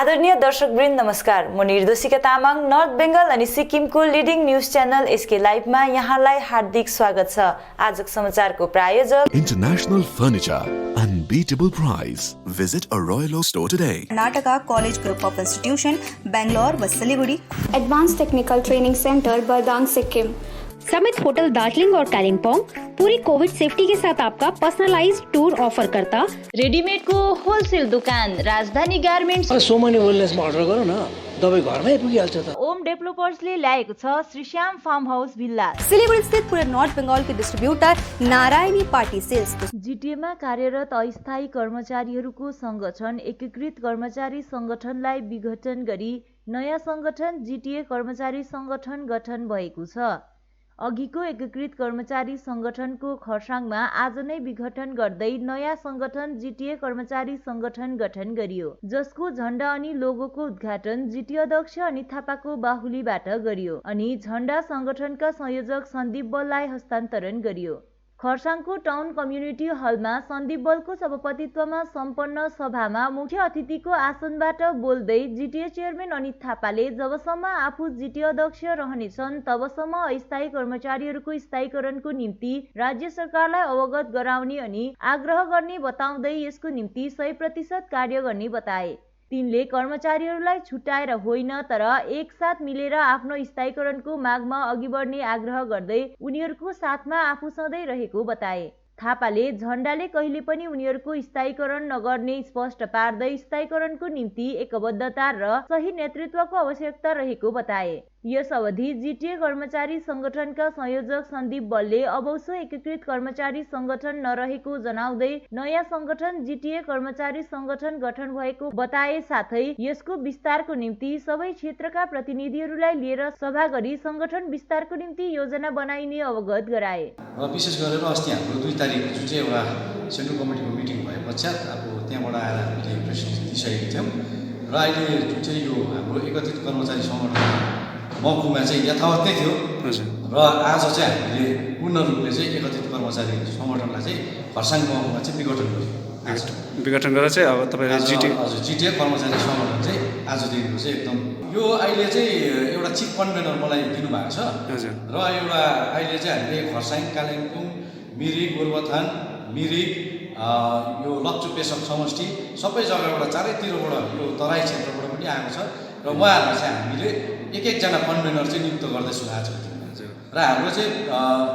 आदरणीय दर्शकवृन्द नमस्कार। म निर्दोषिका तामाङ नर्थ बेंगल अनि सिक्किमको लिडिङ न्यूज च्यानल एसके लाइभमा यहाँलाई हार्दिक स्वागत छ। आजको समाचारको प्रायोजक International Furniture, unbeatable price. Visit a Royal Oak store today. Karnataka College Group of Institution, Bangalore व Siliguri. Advance Technical Training Centre Bardang Sikkim. Summit Hotel Darjeeling और कालिम्पोंग पूरी कोविड सेफ्टी के साथ आपका पर्सनलाइज्ड टूर ऑफर करता। रेडीमेड को होलसेल दुकान राजधानी गार्मेन्ट्स। सोमनी वेलनेसमा अर्डर गरौँ न, दबाई घरमै पुगिहाल्छ त। ओम डेभलपर्सले ल्याएको छ Shri Shyam farm house villa. Siliguri स्थित पूरे नॉर्थ बंगाल के डिस्ट्रीब्यूटर नारायणी पार्टी सेल्स। जीटीएमा कार्यरत अस्थायी कर्मचारीहरूको संगठन एकीकृत कर्मचारी संगठनलाई विघटन गरी नयाँ संगठन जीटीए कर्मचारी संगठन गठन भएको छ। अघिको एकीकृत कर्मचारी संगठनको खरसाङमा आज नै विघटन गर्दै नयाँ संगठन जीटीए कर्मचारी संगठन गठन गरियो, जसको झण्डा अनि लोगोको उद्घाटन जीटीए अध्यक्ष अनित थापाको बाहुलीबाट गरियो अनि झण्डा संगठनका संयोजक सन्दीप बललाई हस्तान्तरण गरियो। खरसाङको टाउन कम्युनिटी हलमा सन्दीप बलको सभापतित्वमा सम्पन्न सभामा मुख्य अतिथिको आसनबाट बोल्दै जीटीए चेयरम्यान अनित थापाले जबसम्म आफू जीटीए अध्यक्ष रहनेछन् तबसम्म अस्थायी कर्मचारीहरूको स्थायीकरणको निम्ति राज्य सरकारलाई अवगत गराउने अनि आग्रह गर्ने बताउँदै यसको निम्ति 100% कार्य गर्ने बताए। तिनले कर्मचारीहरूलाई छुट्याएर होइन तर एकसाथ मिलेर आफ्नो स्थायीकरणको मागमा अघि बढ्ने आग्रह गर्दै उनीहरूको साथमा आफू सधैँ रहेको बताए। थापाले झण्डाले कहिले पनि उनीहरूको स्थायीकरण नगर्ने स्पष्ट पार्दै स्थायीकरणको निम्ति एकबद्धता र सही नेतृत्वको आवश्यकता रहेको बताए। यस अवधि जीटीए कर्मचारी संगठनका संयोजक सन्दीप बलले अबौसो एकीकृत कर्मचारी संगठन नरहेको जनाउँदै नयाँ संगठन जीटीए कर्मचारी संगठन गठन भएको बताए। साथै यसको विस्तारको निम्ति सबै क्षेत्रका प्रतिनिधिहरूलाई लिएर सभा गरी संगठन विस्तारको निम्ति योजना बनाइने अवगत गराए। विशेष गरेर अस्ति हाम्रो 2 तारिक जुन चाहिँ एउटा सेन्ट्रल कमिटीको मिटिङ भए पश्चात अब त्यहाँबाट आएर हामीले प्रेसिडेन्स दिइसकेका थियौँ र अहिले जुन चाहिँ यो हाम्रो एकत्रित कर्मचारी संगठन महकुमा चाहिँ यथावत नै थियो र आज चाहिँ हामीले पूर्ण रूपले चाहिँ एकत्रित कर्मचारी संगठनलाई चाहिँ खरसाङ महकुमा चाहिँ विघटन गरेर चाहिँ अब तपाईँले जीटीए कर्मचारी संगठन चाहिँ आजदेखिको चाहिँ एकदम यो अहिले चाहिँ एउटा चिफ कन्भेनर मलाई दिनुभएको छ र एउटा अहिले चाहिँ हामीले खरसाङ, कालिम्पोङ, मिरिक, गोरुबथान, मिरिक, यो लप्चु पेसोक समष्टि सबै जग्गाबाट चारैतिरबाट यो तराई क्षेत्रबाट पनि आएको छ र उहाँहरूलाई चाहिँ हामीले एक-एकजना कन्भेनर चाहिँ नियुक्त गर्दैछौँ आजको दिनमा। र हाम्रो चाहिँ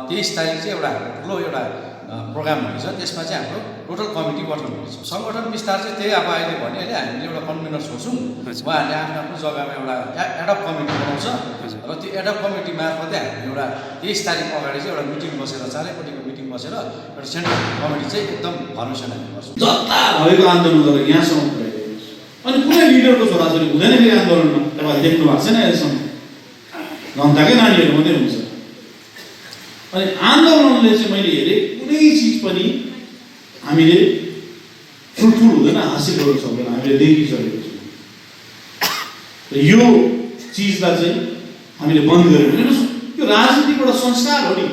23 तारिक चाहिँ एउटा हाम्रो ठुलो एउटा प्रोग्राम हुनेछ, त्यसमा चाहिँ हाम्रो टोटल कमिटी गठन हुनेछ। सङ्गठन विस्तार चाहिँ त्यही अब अहिले भने अहिले हामीले एउटा कन्भेनर छोड्छौँ, उहाँहरूले आफ्नो आफ्नो जग्गामा एउटा एडअप कमिटी बनाउँछ र त्यो एडअप कमिटी मार्फतै हामीले एउटा 23 तारिक अगाडि चाहिँ एउटा मिटिङ बसेर चारैपट्टिको मिटिङ बसेर एउटा सेन्ट्रल कमिटी चाहिँ एकदम फर्मेसन हामी गर्छौँ। जता भएको आन्दोलन गरेर यहाँसम्म पुर्याइदिएको अनि कुनै लिडरको छोराछोरी हुँदैन फेरि आन्दोलनमा। तपाईँ देख्नु भएको छैन अहिलेसम्म, जनताकै नानीहरू मात्रै हुन्छ। अनि आन्दोलनले चाहिँ मैले हेरेँ कुनै चिज पनि हामीले फ्रुटफुल हुँदैन, हासिल गर्न सक्दैन, हामीले देखिसकेको छौँ। यो चिजलाई चाहिँ हामीले बन्द गऱ्यौँ भने यो राजनीतिको एउटा संस्कार हो नि।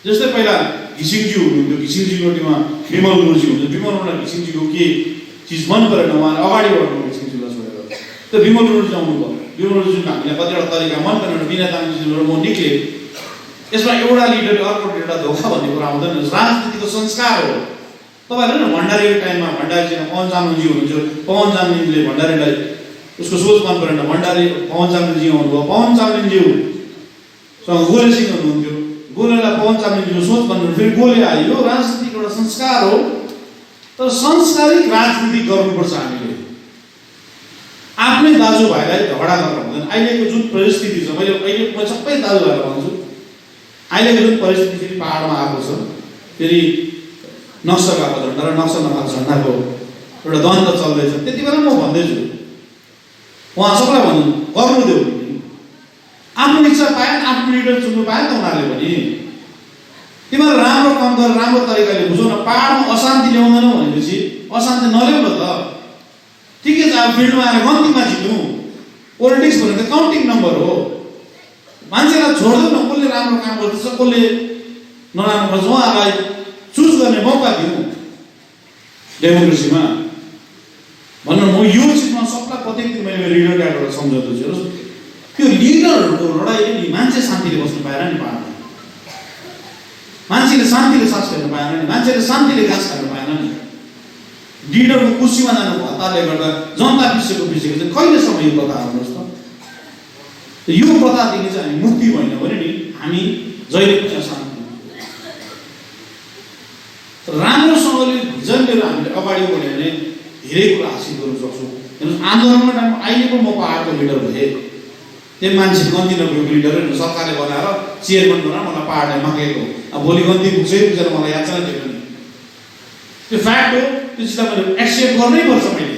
जस्तै पहिला घिसिङज्यू हुनुहुन्थ्यो, घिसिङज्यूको टिममा विमल गुरुजी हुनुहुन्थ्यो, विमल घिसिङज्यूको के चिज मन परेन, उहाँले अगाडि बढ्नु घिसिङज्यूलाई छोडेर त्यो विमल गुरुजी आउनु भयो। विमल गुरुजीको हामीलाई कतिवटा तरिका मन परेन, बिना तामाङजीबाट म निक्लेँ। यसमा एउटा लिडरले अर्को लिडरलाई धोका भन्ने कुरा आउँदैन, राजनीतिको संस्कार हो। तपाईँहरूले न भण्डारीको टाइममा भण्डारीजीमा पवन चामलिङजी हुनुहुन्थ्यो, पवन चामलिङले भण्डारीलाई उसको सोच मन परेन, भण्डारी पवन चामलिङजी आउनुभयो, पवन चामलिङज्यूसँग गोले सिंह हुनुहुन्थ्यो, गोलेलाई पवन चामलिङजीको सोच भन्नु फेरि गोले आयो। यो राजनीतिको एउटा संस्कार हो, तर संस्कारिक राजनीति गर्नुपर्छ। हामीले आफ्नै दाजुभाइलाई झगडा गरेर हुँदैन। अहिलेको जुन परिस्थिति छ, अहिले म सबै दाजुभाइलाई भन्छु, अहिलेको जुन परिस्थिति फेरि पाहाडमा आएको छ, फेरि नक्सल गएको झन्डा र नक्सल नभएको झन्डाको एउटा द्वन्द्व चल्दैछ। त्यति बेला म भन्दैछु उहाँ सबैलाई भन्नु गर्नु देऊ, आफ्नो इच्छा पाएन, आफ्नो लिडर चुन्नु पाएन त उनीहरूले पनि। तिमीहरू राम्रो काम गरेर राम्रो तरिकाले बुझौ न। पाहाडमा अशान्ति ल्याउँदैनौ भनेपछि अशान्ति नल्याउ न त। ठिकै छ, अब फिल्डमा आएर गन्तीमा जित्नु। पोलिटिक्स भनेको काउन्टिङ नम्बर हो। मान्छेलाई छोड्दै न, कसले राम्रो काम गर्दैछ कसले नराम्रो गर्छ उहाँहरूलाई चुज गर्ने मौका दिउँ डेमोक्रेसीमा। भन्नु म यो चिजमा सबलाई प्रत्येक दिन मैले लिडर कार्डबाट सम्झाउँछु हेर्नुहोस् त्यो लिडरहरूको लडाइँले नि मान्छे शान्तिले बस्नु पाएन नि पाएन मान्छेले शान्तिले सास फेर्न पाएन नि मान्छेले शान्तिले घाँस खान पाएन नि लिडरको कुर्सीमा जानुको हतारले गर्दा जनता पिछेको चाहिँ कहिलेसम्म यो प्रथा आउनुहोस् त यो प्रथादेखि चाहिँ हामी मुक्ति भएन भने नि हामी जहिले पनि शान्ति राम्रोसँगले भिजन लिएर हामीले अगाडि बढ्यो भने धेरै कुरा हासिल गर्न सक्छौँ हेर्नुहोस् आन्दोलनको टाइममा अहिले पो म पहाडको लिडर भएँ त्यो मान्छे गन्ती नभएको लिडर सरकारले बनाएर चेयरम्यान बनाएर मलाई पहाडलाई मागेको अब भोलि गन्ती पुग्छ बुझेर मलाई याद छैन त्यो पनि त्यो फ्याक्ट हो त्यो चिजलाई मैले एक्सेप्ट गर्नै पर्छ मैले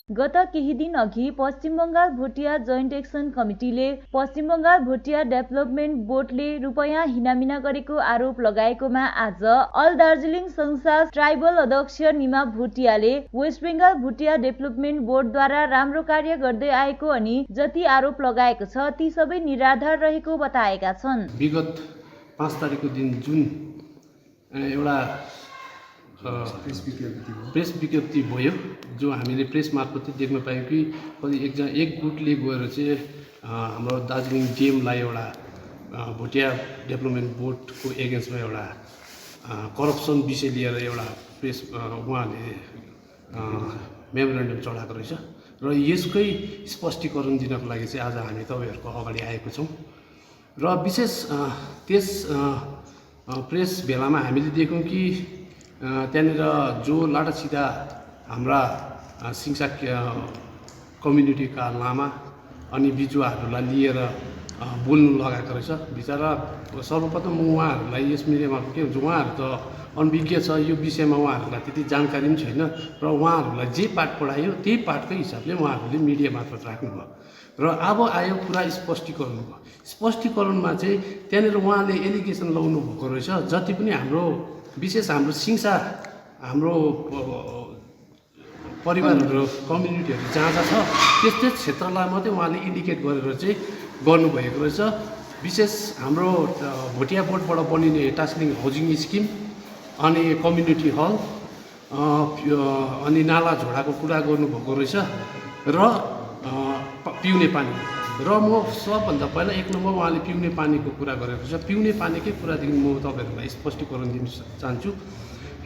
गत केही दिन अघि पश्चिम बङ्गाल भोटिया जोइन्ट एक्सन कमिटीले पश्चिम बङ्गाल भोटिया डेभलपमेन्ट बोर्डले रुपैयाँ हिनामिना गरेको आरोप लगाएकोमा आज अल दार्जिलिङ संस्था ट्राइबल अध्यक्ष निमा भोटियाले वेस्ट बेङ्गाल भोटिया डेभलपमेन्ट बोर्डद्वारा राम्रो कार्य गर्दै आएको अनि जति आरोप लगाएको छ ती सबै निराधार रहेको बताएका छन्। विगत 5 तारिकको दिन जुन एउटा प्रेस विज्ञप्ति भयो जो हामीले प्रेस मार्फत देख्न पायौँ कि एक गुटले गएर चाहिँ हाम्रो दार्जिलिङ डिएमलाई एउटा भोटिया डेभलपमेन्ट बोर्डको एगेन्स्टमा एउटा करप्सन विषय लिएर एउटा प्रेस उहाँहरूले मेमोरेन्डम चढाएको रहेछ र यसकै स्पष्टीकरण दिनको लागि चाहिँ आज हामी तपाईँहरूको अगाडि आएको छौँ र विशेष त्यस प्रेस भेलामा हामीले देख्यौँ कि त्यहाँनिर जो लाटासिधा हाम्रा सिङसा कम्युनिटीका लामा अनि बिजुवाहरूलाई लिएर बोल्नु लगाएको रहेछ बिचरा। सर्वप्रथम उहाँहरूलाई यस मिडियामा के हुन्छ उहाँहरू त अनभिज्ञ छ यो विषयमा उहाँहरूलाई त्यति जानकारी पनि छैन र उहाँहरूलाई जे पाठ पढायो त्यही पाठकै हिसाबले उहाँहरूले मिडिया मार्फत राख्नुभयो र अब आयो कुरा स्पष्टीकरणको। स्पष्टीकरणमा चाहिँ त्यहाँनिर उहाँले एलिगेसन लगाउनु भएको रहेछ जति पनि हाम्रो विशेष हाम्रो सिङसा हाम्रो परिवारहरू कम्युनिटीहरू जहाँ जहाँ छ त्यस्तै क्षेत्रलाई मात्रै उहाँले इन्डिकेट गरेर चाहिँ गर्नुभएको रहेछ। विशेष हाम्रो भोटिया बोर्डबाट बनिने टास्लिङ हाउसिङ स्किम अनि कम्युनिटी हल अनि नाला झोडाको कुरा गर्नुभएको रहेछ र पिउने पानी र म सबभन्दा पहिला 1 नम्बर उहाँले पिउने पानीको कुरा गरेको छ। पिउने पानीकै कुरादेखि म तपाईँहरूलाई स्पष्टीकरण दिन चाहन्छु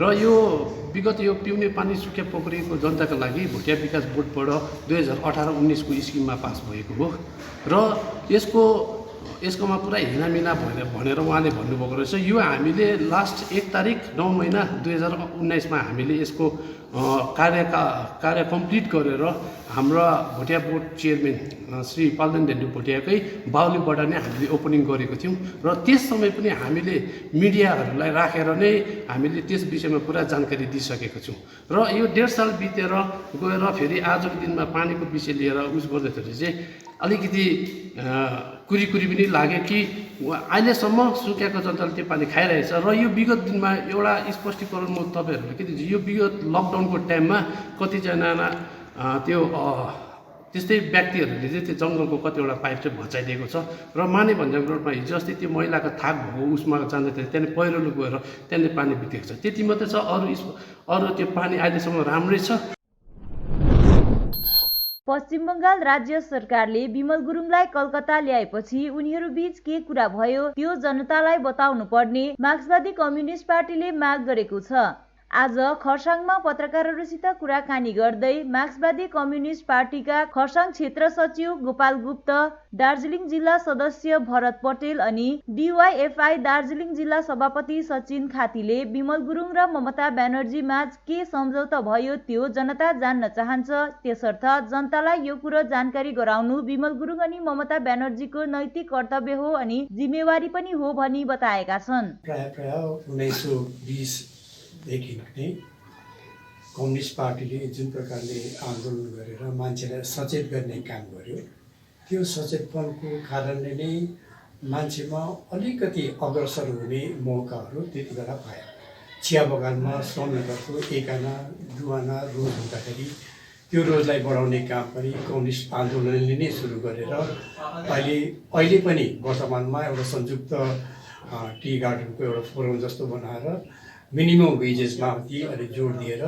र यो विगत यो पिउने पानी सुक्खा पोखरीको जनताका लागि भोटिया विकास बोर्डबाट 2018-19 को स्किममा पास भएको हो र यसकोमा पुरा हिनामिना भनेर उहाँले भन्नुभएको रहेछ। यो हामीले लास्ट 1 तारिक 9 महिना 2019 मा हामीले यसको कार्य कम्प्लिट गरेर हाम्रा भोटिया बोर्ड चेयरम्यान श्री पाल्देन डेन्डु भोटियाकै बाहुलीबाट नै हामीले ओपनिङ गरेको थियौँ र त्यस समय पनि हामीले मिडियाहरूलाई राखेर नै हामीले त्यस विषयमा पुरा जानकारी दिइसकेको छौँ र यो 1.5 साल बितेर गएर फेरि आजको दिनमा पानीको विषय लिएर उस गर्दाखेरि चाहिँ अलिकति कुरी पनि लाग्यो कि अहिलेसम्म सुकेको जनताले त्यो पानी खाइरहेछ र यो विगत दिनमा एउटा स्पष्टीकरण म तपाईँहरूले के दिन्छु। यो विगत लकडाउनको टाइममा कतिजना त्यो त्यस्तै व्यक्तिहरूले चाहिँ त्यो जङ्गलको कतिवटा पाइप चाहिँ भचाइदिएको छ र माने भन्ज्याङ रोडमा हिजो अस्ति त्यो मैलाको थाक भएको उसमा जाँदाखेरि त्यहाँनिर पहिरोले गएर त्यहाँनिर पानी बितेको छ। त्यति मात्रै छ, अरू त्यो पानी अहिलेसम्म राम्रै छ। पश्चिम बङ्गाल राज्य सरकारले विमल गुरुङलाई कलकत्ता ल्याएपछि उनीहरू बीच के कुरा भयो त्यो जनतालाई बताउनु पर्ने मार्क्सवादी कम्युनिस्ट पार्टीले माग गरेको छ। आज खरसाङमा पत्रकारहरूसित कुराकानी गर्दै मार्क्सवादी कम्युनिस्ट पार्टीका खरसाङ क्षेत्र सचिव गोपाल गुप्त, दार्जिलिङ जिल्ला सदस्य भरत पटेल अनि डिवाइएफआई दार्जिलिङ जिल्ला सभापति सचिन खातीले विमल गुरुङ र ममता ब्यानर्जी माझ के सम्झौता भयो त्यो जनता जान्न चाहन्छ, त्यसर्थ जनतालाई यो कुरो जानकारी गराउनु विमल गुरुङ अनि ममता ब्यानर्जीको नैतिक कर्तव्य हो अनि जिम्मेवारी पनि हो भनी बताएका छन्। प्राय 1920 देखि नै कम्युनिस्ट पार्टीले जुन प्रकारले आन्दोलन गरेर मान्छेलाई सचेत गर्ने काम गर्यो त्यो सचेतपनको कारणले नै मान्छेमा अलिकति अग्रसर हुने मौकाहरू त्यति बेला पायो। चिया बगानमा श्रमिकहरूको 1 आना 2 आना रोज हुँदाखेरि त्यो रोजलाई बढाउने काम पनि कम्युनिस्ट आन्दोलनले नै सुरु गरेर अहिले पनि वर्तमानमा एउटा संयुक्त टी गार्डनको एउटा फोरम जस्तो बनाएर मिनिमम वेजेसमाथि अलि जोड दिएर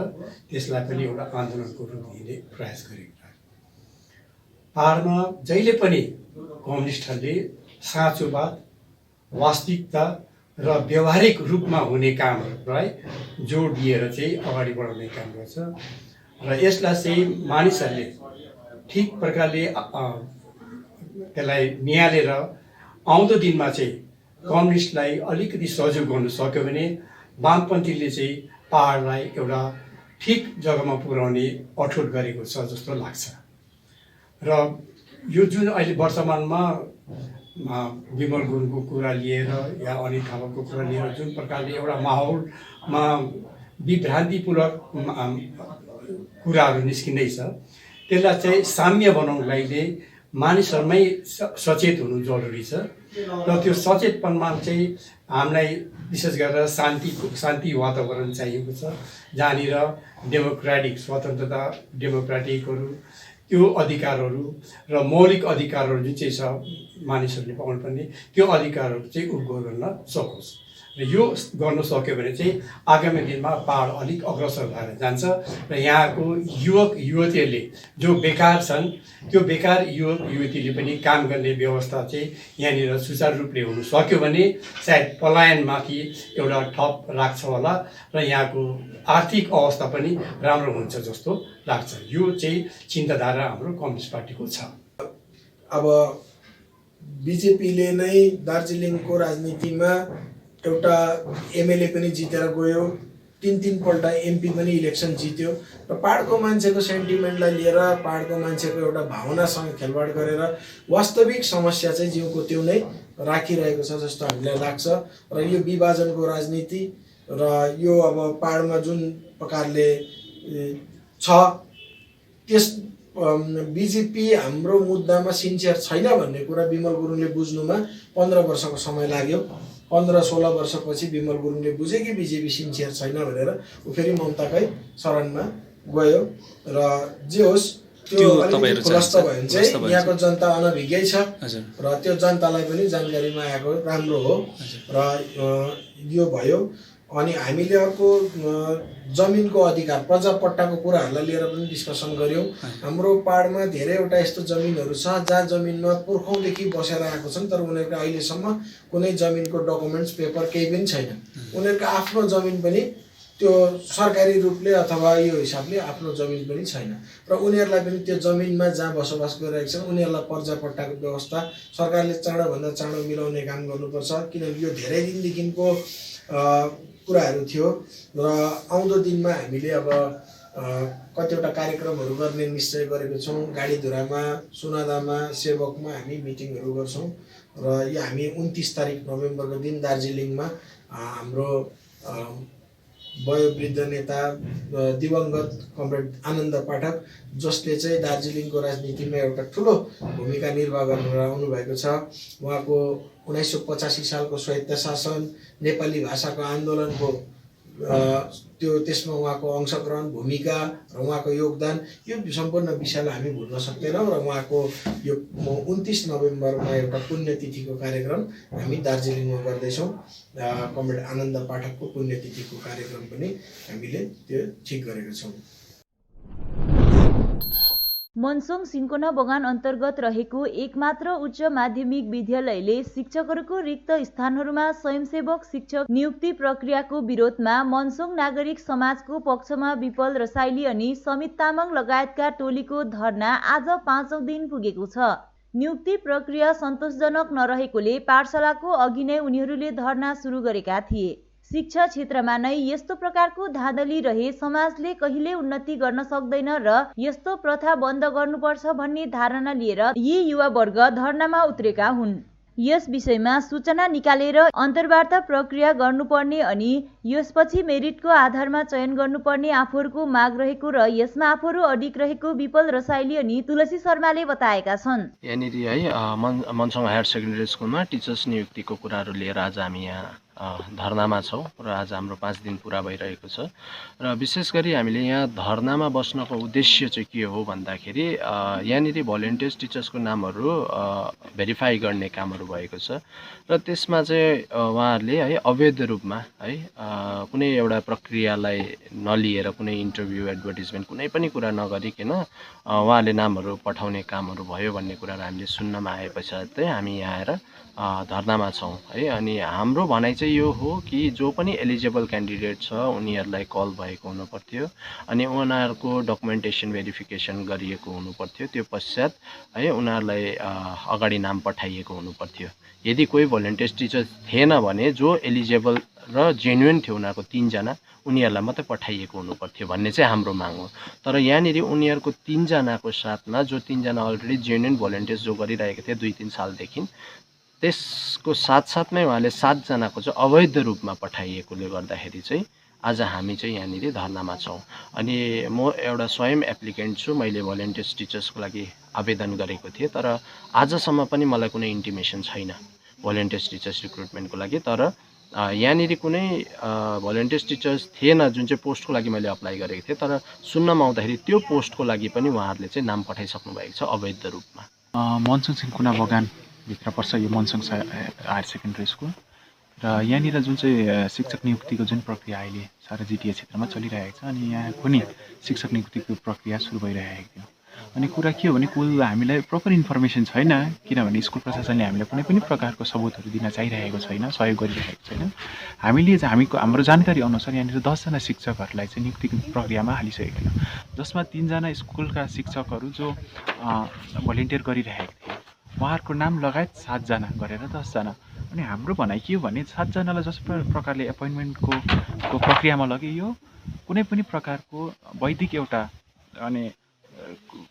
त्यसलाई पनि एउटा आन्दोलनको रूप दिने प्रयास गरेको छ। पाहाडमा जहिले पनि कम्युनिस्टहरूले साँचोवाद, वास्तविकता र व्यवहारिक रूपमा हुने कामहरूलाई जोड दिएर चाहिँ अगाडि बढाउने काम गर्छ र यसलाई चाहिँ मानिसहरूले ठिक प्रकारले त्यसलाई निहालेर आउँदो दिनमा चाहिँ कम्युनिस्टलाई अलिकति सहयोग गर्नु सक्यो भने वामपन्थीले चाहिँ पाहाडलाई एउटा ठिक जग्गामा पुर्याउने अठोट गरेको छ जस्तो लाग्छ। र यो जुन अहिले वर्तमानमा विमल गुरुङको कुरा लिएर या अनित थापाको कुरा लिएर जुन प्रकारले एउटा माहौलमा विभ्रान्तिपूर्वक कुराहरू निस्किँदैछ त्यसलाई चाहिँ साम्य बनाउनलाई नै मानिसहरूमै सचेत हुनु जरुरी छ र त्यो सचेतपनमा चाहिँ हामीलाई विशेष गरेर शान्ति वातावरण चाहिएको छ जहाँनिर डेमोक्रेटिक स्वतन्त्रता डेमोक्रेटिकहरू त्यो अधिकारहरू र मौलिक अधिकारहरू जुन चाहिँ छ मानिसहरूले पाउनुपर्ने त्यो अधिकारहरू चाहिँ उपभोग गर्न सकोस् र यो गर्न सक्यो भने चाहिँ आगामी दिनमा पाहाड अलिक अग्रसर भएर जान्छ र यहाँको युवक युवतीहरूले जो बेकार छन् त्यो बेकार युवक युवतीले पनि काम गर्ने व्यवस्था चाहिँ यहाँनिर सुचारू रूपले हुन सक्यो भने सायद पलायनमाथि एउटा ठप राख्छ होला र यहाँको आर्थिक अवस्था पनि राम्रो हुन्छ जस्तो लाग्छ। यो चाहिँ चिन्ताधारा हाम्रो कम्युनिस्ट पार्टीको छ। अब बिजेपीले नै दार्जिलिङको राजनीतिमा एउटा एमएलए पनि जितेर गयो, 3 पल्ट एमपी पनि इलेक्सन जित्यो र पाहाडको मान्छेको सेन्टिमेन्टलाई लिएर पाहाडको मान्छेको एउटा भावनासँग खेलवाड गरेर वास्तविक समस्या चाहिँ जिउको त्यो नै राखिरहेको छ जस्तो हामीलाई लाग्छ। र यो विभाजनको राजनीति र यो अब पाहाडमा जुन प्रकारले छ त्यस बिजेपी हाम्रो मुद्दामा सिन्सियर छैन भन्ने कुरा विमल गुरुङले बुझ्नुमा 15 वर्षको समय लाग्यो। 15-16 वर्षपछि विमल गुरुङले बुझे कि बिजेपी सिन्सियर छैन भनेर ऊ फेरि ममताकै शरणमा गयो र जे होस् त्यो अलिकति खुलस्त भयो भने चाहिँ यहाँको जनता अनभिज्ञै छ र त्यो जनतालाई पनि जानकारीमा आएको राम्रो हो र यो भयो। अनि हामीले अर्को जमिनको अधिकार प्रजापट्टाको कुराहरूलाई लिएर पनि डिस्कसन गऱ्यौँ। हाम्रो पाहाडमा धेरैवटा यस्तो जमिनहरू छ जहाँ जमिनमा पुर्खौँदेखि बसेर आएको छन् तर उनीहरूको अहिलेसम्म कुनै जमिनको डकुमेन्ट्स पेपर केही पनि छैन। उनीहरूको आफ्नो जमिन पनि त्यो सरकारी रूपले अथवा यो हिसाबले आफ्नो जमिन पनि छैन र उनीहरूलाई पनि त्यो जमिनमा जहाँ बसोबास गरिरहेको छन् उनीहरूलाई प्रजापट्टाको व्यवस्था सरकारले चाँडोभन्दा चाँडो मिलाउने काम गर्नुपर्छ किनकि यो धेरै दिनदेखिको कुराहरू थियो र आउँदो दिनमा हामीले अब कतिवटा कार्यक्रमहरू गर्ने निश्चय गरेको छौँ। गाडीधुरामा, सुनादामा, सेवकमा हामी मिटिङहरू गर्छौँ र यो हामी 29 तारिक नोभेम्बरको दिन दार्जिलिङमा हाम्रो वयोवृद्ध नेता दिवंगत कमरेड आनन्द पाठक जसले चाहिँ दार्जिलिङको राजनीतिमा एउटा ठुलो भूमिका निर्वाह गरेर आउनुभएको छ। उहाँको 1985 सालको स्वायत्त शासन, नेपाली भाषाको आन्दोलनको त्यसमा उहाँको अंशग्रहण भूमिका र उहाँको योगदान यो सम्पूर्ण विषयलाई हामी भुल्न सक्दैनौँ र उहाँको यो 29 नोभेम्बरमा एउटा पुण्यतिथिको कार्यक्रम हामी दार्जिलिङमा गर्दैछौँ। कमरेड आनन्द पाठकको पुण्यतिथिको कार्यक्रम पनि हामीले त्यो ठिक गरेका छौँ। मनसोङ सिन्कोना बगान अन्तर्गत रहेको एकमात्र उच्च माध्यमिक विद्यालयले शिक्षकहरूको रिक्त स्थानहरूमा स्वयंसेवक शिक्षक नियुक्ति प्रक्रियाको विरोधमा मनसोङ नागरिक समाजको पक्षमा विपल रसाइली अनि समित तामाङ लगायतका टोलीको धरना आज 5औं दिन पुगेको छ। नियुक्ति प्रक्रिया सन्तोषजनक नरहेकोले पाठशालाको अघि नै उनीहरूले धरना सुरु गरेका थिए। शिक्षा क्षेत्रमा नै यस्तो प्रकारको धाँधली रहे समाजले कहिले उन्नति गर्न सक्दैन र यस्तो प्रथा बन्द गर्नुपर्छ भन्ने धारणा लिएर यी युवा वर्ग धरनामा उत्रेका हुन्। यस विषयमा सूचना निकालेर अन्तर्वार्ता प्रक्रिया गर्नुपर्ने अनि यसपछि मेरिटको आधारमा चयन गर्नुपर्ने आफूहरूको माग रहेको र यसमा आफूहरू अडिग रहेको विपल रसाइली अनि तुलसी शर्माले बताएका छन्। यहाँनिर है मनसोङ हायर सेकेन्डरी स्कुलमा टिचर्स नियुक्तिको कुराहरू लिएर आज हामी यहाँ धरनामा छौँ र आज हाम्रो 5 दिन पुरा भइरहेको छ र विशेष गरी हामीले यहाँ धरनामा बस्नको उद्देश्य चाहिँ के हो भन्दाखेरि यहाँनिर भोलिन्टियर्स टिचर्सको नामहरू भेरिफाई गर्ने कामहरू भएको छ र त्यसमा चाहिँ उहाँहरूले है अवैध रूपमा है कुनै एउटा प्रक्रियालाई नलिएर कुनै इन्टरभ्यू एडभर्टिजमेन्ट कुनै पनि कुरा नगरिकन उहाँले नामहरू पठाउने कामहरू भयो भन्ने कुराहरू हामीले सुन्नमा आए पश्चात चाहिँ हामी यहाँ आएर धरनामा छौँ है। अनि हाम्रो भनाइ चाहिँ यो हो कि जो पनि एलिजिबल क्यान्डिडेट छ उनीहरूलाई कल भएको हुनुपर्थ्यो अनि उनीहरूको डकुमेन्टेसन भेरिफिकेसन गरिएको हुनुपर्थ्यो। त्यो पश्चात है उनीहरूलाई अगाडि नाम पठाइएको हुनुपर्थ्यो। यदि कोही भोलिन्टियर्स टिचर थिएन भने जो एलिजिबल र जेन्युन थियो उनीहरूको 3 जना उनीहरूलाई मात्रै पठाइएको हुनुपर्थ्यो भन्ने चाहिँ हाम्रो माग हो। तर यहाँनिर उनीहरूको 3 जनाको साथमा जो 3 जना अलरेडी जेन्युन भोलिन्टियर्स जो गरिरहेको थिए 2-3 सालदेखि त्यसको साथसाथमै उहाँले 7 जनाको चाहिँ अवैध रूपमा पठाइएकोले गर्दाखेरि चाहिँ आज हामी चाहिँ यहाँनिर धरनामा छौँ। अनि म एउटा स्वयं एप्लिकेन्ट छु। मैले भोलिन्टियर्स टिचर्सको लागि आवेदन गरेको थिएँ तर आजसम्म पनि मलाई कुनै इन्टिमेसन छैन भोलिन्टियर्स टिचर्स रिक्रुटमेन्टको लागि। तर यहाँनिर कुनै भोलिन्टियर्स टिचर्स थिएन जुन चाहिँ पोस्टको लागि मैले अप्लाई गरेको थिएँ तर सुन्नमा आउँदाखेरि त्यो पोस्टको लागि पनि उहाँहरूले चाहिँ नाम पठाइसक्नु भएको छ अवैध रूपमा। मनसङ सिन्कुना बगानभित्र पर्छ यो मनसङ हायर सेकेन्डरी स्कुल र यहाँनिर जुन चाहिँ शिक्षक नियुक्तिको जुन प्रक्रिया अहिले सारा जिटिए क्षेत्रमा चलिरहेको छ अनि यहाँ पनि शिक्षक नियुक्तिको प्रक्रिया सुरु भइरहेको थियो। अनि कुरा के हो भने कुल हामीलाई प्रपर इन्फर्मेसन छैन किनभने स्कुल प्रशासनले हामीलाई कुनै पनि प्रकारको सबुतहरू दिन चाहिरहेको छैन, सहयोग गरिरहेको छैन। हाम्रो जानकारी अनुसार यहाँनिर 10 जना शिक्षकहरूलाई चाहिँ नियुक्ति प्रक्रियामा हालिसकेको थियो जसमा 3 जना स्कुलका शिक्षकहरू जो भोलिन्टियर गरिरहेको थिए उहाँहरूको नाम लगायत 7 जना गरेर 10 जना। अनि हाम्रो भनाइ के हो भने 7 जनालाई जस्तो प्रकारले एपोइन्टमेन्टको प्रक्रियामा लगियो कुनै पनि प्रकारको वैदिक एउटा अनि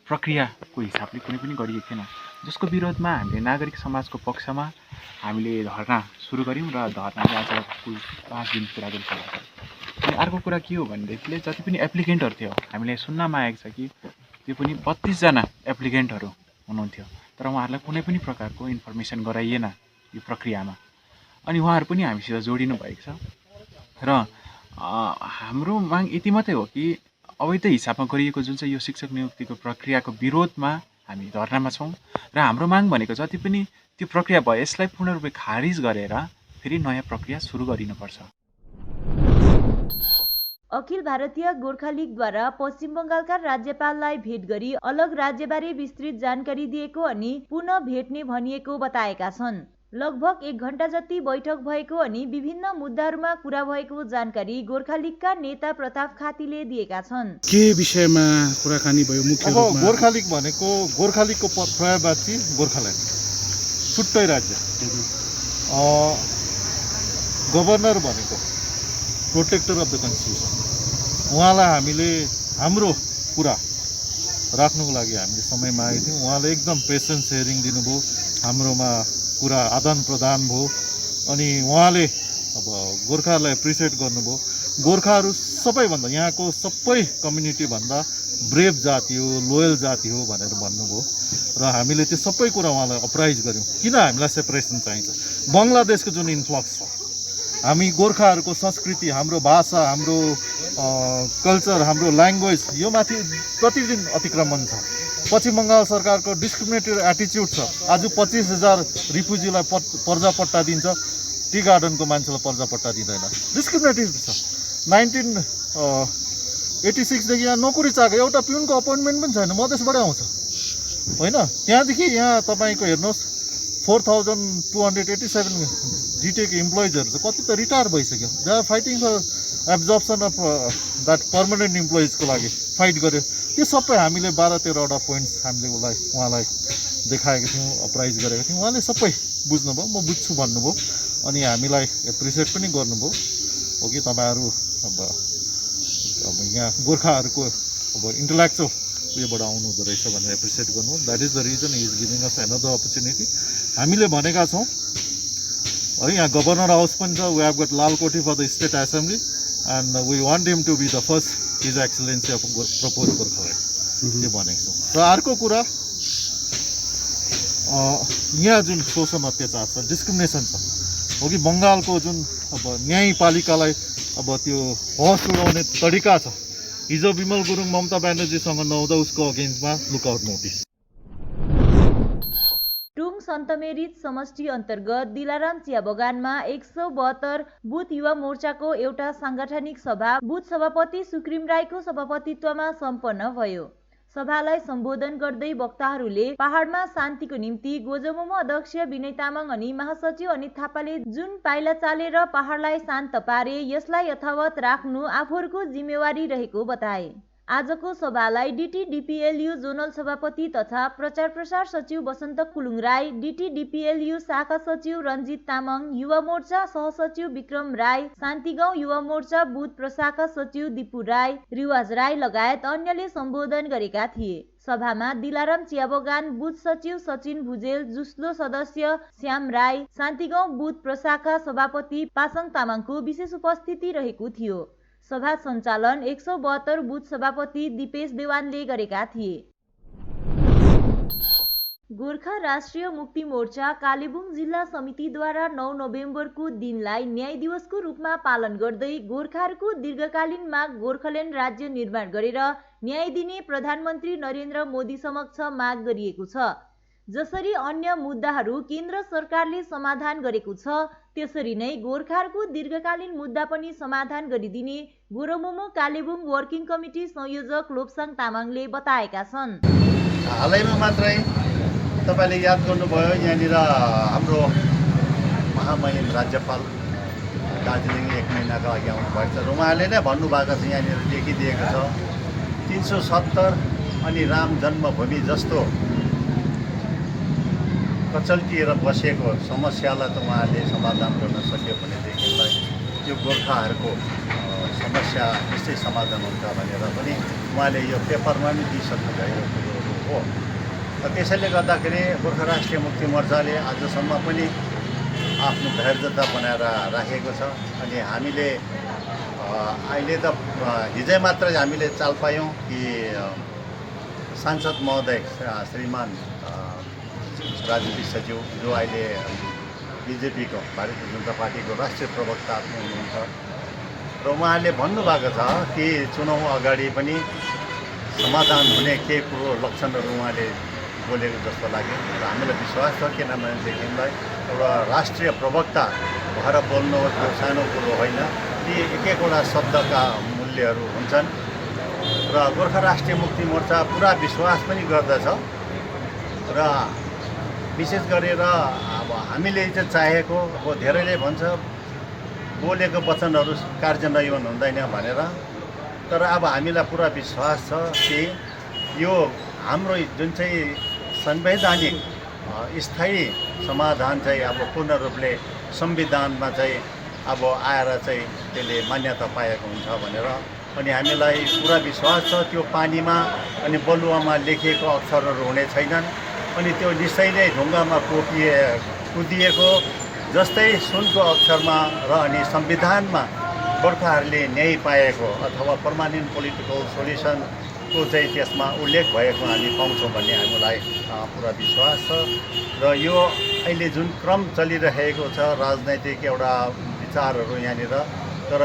प्रक्रियाको हिसाबले कुनै पनि गरिएको थिएन जसको विरोधमा हामीले नागरिक समाजको पक्षमा हामीले धरना सुरु गऱ्यौँ र धरनाले आज कुल 5 दिन पुरा गरिसकेको छ। अनि अर्को कुरा के हो भनेदेखिले जति पनि एप्लिकेन्टहरू थियो हामीलाई सुन्नमा आएको छ कि त्यो पनि 32 जना एप्लिकेन्टहरू हुनुहुन्थ्यो तर उहाँहरूलाई कुनै पनि प्रकारको इन्फर्मेसन गराइएन यो प्रक्रियामा। अनि उहाँहरू पनि हामीसित जोडिनु भएको छ र हाम्रो माग यति मात्रै हो कि अवैध हिसाबमा गरिएको जुन चाहिँ यो शिक्षक नियुक्तिको प्रक्रियाको विरोधमा हामी धरनामा छौँ र हाम्रो माग भनेको जति पनि त्यो प्रक्रिया भयो यसलाई पूर्ण रूपले खारिज गरेर फेरि नयाँ प्रक्रिया सुरु गरिनुपर्छ। अखिल भारतीय गोर्खा लीगद्वारा पश्चिम बङ्गालका राज्यपाललाई भेट गरी अलग राज्यबारे विस्तृत जानकारी दिएको अनि पुनः भेट्ने भनिएको बताएका छन्। लगभग 1 घण्टा जति बैठक भएको अनि विभिन्न मुद्दाहरूमा कुरा भएको जानकारी गोर्खा लीगका नेता प्रताप खातीले दिएका छन्। के विषयमा कुराकानी भयो मुख्य रूपमा? गोर्खा लीग भनेको गोर्खा लीगको पर्यायवाची गोर्खाल्यान्ड छुट्टै राज्य, गभर्नर भनेको प्रोटेक्टर अफ द कन्स्टिट्युसन उहाँलाई हामीले हाम्रो कुरा राख्नुको लागि हामीले समय मागेको थियौँ। उहाँले एकदम पेसेन्स सेयरिङ दिनुभयो, हाम्रोमा कुरा आदान प्रदान भयो अनि उहाँले अब गोर्खाहरूलाई एप्रिसिएट गर्नुभयो। गोर्खाहरू सबैभन्दा यहाँको सबै कम्युनिटीभन्दा ब्रेभ जाति हो, लोयल जाति हो भनेर भन्नुभयो र हामीले त्यो सबै कुरा उहाँलाई अप्राइज गऱ्यौँ। किन हामीलाई सेपरेसन चाहिन्छ? बङ्गलादेशको जुन इन्फ्लक्स छ हामी गोर्खाहरूको संस्कृति, हाम्रो भाषा, हाम्रो कल्चर, हाम्रो ल्याङ्ग्वेज यो माथि प्रतिदिन अतिक्रमण छ। पश्चिम बङ्गाल सरकारको डिस्क्रिमिनेटरी एटिच्युड छ। आज 25,000 रिफ्युजीलाई पर्जापट्टा दिन्छ, टी गार्डनको मान्छेलाई पर्जापट्टा दिँदैन, डिस्क्रिमिनेटरी छ। 1986 देखि यहाँ नोकरी चाहेको एउटा पिउनको अपोइन्टमेन्ट पनि छैन, मधेसबाटै आउँछ होइन। त्यहाँदेखि यहाँ तपाईँको हेर्नुहोस् 4,287 जिटिएको इम्प्लोइजहरू छ, कति त रिटायर भइसक्यो। They are fighting for absorption of that permanent इम्प्लोइजको लागि फाइट गर्यो। त्यो सबै हामीले 12-13वटा पोइन्ट्स हामीले उहाँलाई देखाएको थियौँ, अप्राइज गरेको थियौँ। उहाँले सबै बुझ्नुभयो, म बुझ्छु भन्नुभयो अनि हामीलाई एप्रिसिएट पनि गर्नुभयो हो कि तपाईँहरू अब यहाँ गोर्खाहरूको अब इन्टलेक्चुअल उयोबाट आउनुहुँदो रहेछ भनेर एप्रिसिएट गर्नुभयो। That is the reason is giving us another opportunity. हामीले भनेका छौँ है, यहाँ गभर्नर हाउस पनि छ, we have got Lalkothi for the state assembly and we want him to be the first his excellency of propose Gorkhaland त्यो भनेको छौँ। र अर्को कुरा यहाँ जुन शोषण अत्याचार छ, डिस्क्रिमिनेसन छ, हो कि बङ्गालको जुन अब न्यायपालिकालाई अब त्यो होस उडाउने तरिका छ। हिजो विमल गुरुङ ममता ब्यानर्जीसँग नहुँदा उसको अगेन्स्टमा लुकआउट नोटिस। टुङ सन्तमेरिज समष्टि अन्तर्गत दिलाराम चिया बगानमा 172 बुथ युवा मोर्चाको एउटा सांगठनिक सभा बुथ सभापति सुक्रिम राईको सभापतित्वमा सम्पन्न भयो। सभालाई सम्बोधन गर्दै वक्ताहरूले पहाडमा शान्तिको निम्ति गोजमुमो अध्यक्ष विनय तामाङ अनि महासचिव अनित थापाले जुन पाइला चालेर पहाडलाई शान्त पारे यसलाई यथावत राख्नु आफूहरूको जिम्मेवारी रहेको बताए। आजको सभालाई DTDPLU जोनल सभापति तथा प्रचार प्रसार सचिव बसन्त कुलुङ राई, DTDPLU शाखा सचिव रञ्जित तामाङ, युवा मोर्चा सहसचिव विक्रम राई, शान्तिगाउँ युवा मोर्चा बुथ प्रशाखा सचिव दिपु राई, रिवाज राई लगायत अन्यले सम्बोधन गरेका थिए। सभामा दिलाराम चिया बगान बुथ सचिव सचिन भुजेल, जुस्लो सदस्य श्याम राई, शान्तिगाउँ बुथ प्रशाखा सभापति पासङ तामाङको विशेष उपस्थिति रहेको थियो। सभा सञ्चालन 172 बुथ सभापति दिपेश देवानले गरेका थिए। गोर्खा राष्ट्रिय मुक्ति मोर्चा कालेबुङ जिल्ला समितिद्वारा 9 नोभेम्बरको दिनलाई न्याय दिवसको रूपमा पालन गर्दै गोर्खाहरूको दीर्घकालीन माग गोर्खाल्यान्ड राज्य निर्माण गरेर न्याय दिने प्रधानमन्त्री नरेन्द्र मोदी समक्ष माग गरिएको छ। जसरी अन्य मुद्दाहरू केन्द्र सरकारले समाधान गरेको छ त्यसरी नै गोर्खाहरूको दीर्घकालीन मुद्दा पनि समाधान गरिदिने गोरमुमो कालेबुङ वर्किङ कमिटी संयोजक लोप्साङ तामाङले बताएका छन्। हालैमा मात्रै तपाईले याद गर्नुभयो यहाँनिर हाम्रो महामहिम राज्यपाल दार्जिलिङ 1 महिनाको अघि आउनुभएको छ र उहाँले नै भन्नुभएको छ यहाँनिर लेखिदिएको छ 370 अनि राम जन्मभूमि जस्तो कचल्टिएर बसेको समस्यालाई त उहाँले समाधान गर्न सक्यो भनेदेखिलाई यो गोर्खाहरूको समस्या यस्तै समाधान हुन्छ भनेर पनि उहाँले यो पेपरमा पनि दिइसक्नु भएको कुरोहरू हो। त्यसैले गर्दाखेरि गोर्खा राष्ट्रिय मुक्ति मोर्चाले आजसम्म पनि आफ्नो धैर्यता बनाएर राखेको छ। अनि हामीले अहिले त हिजै मात्रै हामीले चाल पायौँ कि सांसद महोदय श्रीमान राजनीतिक सचिव जो अहिले बिजेपीको भारतीय जनता पार्टीको राष्ट्रिय प्रवक्ता हुनुहुन्छ र उहाँले भन्नुभएको छ कि चुनाव अगाडि पनि समाधान हुने केही कुरो लक्षणहरू उहाँले बोलेको जस्तो लाग्यो र हामीलाई विश्वास छ। किनभनेदेखिलाई एउटा राष्ट्रिय प्रवक्ता भएर बोल्नु त्यो सानो कुरो होइन, ती एक एकवटा शब्दका मूल्यहरू हुन्छन् र गोर्खा राष्ट्रिय मुक्ति मोर्चा पुरा विश्वास पनि गर्दछ र विशेष गरेर अब हामीले चाहिँ चाहेको अब धेरैले भन्छ बोलेको वचनहरू कार्यान्वयन हुँदैन भनेर, तर अब हामीलाई पुरा विश्वास छ कि यो हाम्रो जुन चाहिँ संवैधानिक स्थायी समाधान चाहिँ अब पूर्ण रूपले संविधानमा चाहिँ अब आएर चाहिँ त्यसले मान्यता पाएको हुन्छ भनेर। अनि हामीलाई पुरा विश्वास छ त्यो पानीमा अनि बलुवामा लेखिएको अक्षरहरू हुने छैनन् अनि त्यो निश्चय नै ढुङ्गामा कुदिएको जस्तै सुनको अक्षरमा र अनि संविधानमा गोर्खाहरूले न्याय पाएको अथवा पर्मानेन्ट पोलिटिकल सोल्युसनको चाहिँ त्यसमा उल्लेख भएको हामी पाउँछौँ भन्ने हामीलाई पुरा विश्वास छ। र यो अहिले जुन क्रम चलिरहेको छ राजनैतिक एउटा विचारहरू यहाँनिर, तर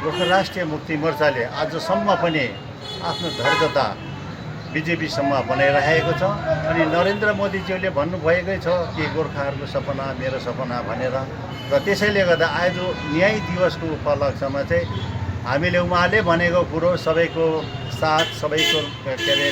गोर्खा राष्ट्रिय मुक्ति मोर्चाले आजसम्म पनि आफ्नो धैर्यता बिजेपीसम्म बनाइरहेको छ। अनि नरेन्द्र मोदीज्यूले भन्नुभएकै छ कि गोर्खाहरूको सपना मेरो सपना भनेर, र त्यसैले गर्दा आज न्याय दिवसको उपलक्ष्यमा चाहिँ हामीले उहाँले भनेको कुरो सबैको साथ, सबैको के अरे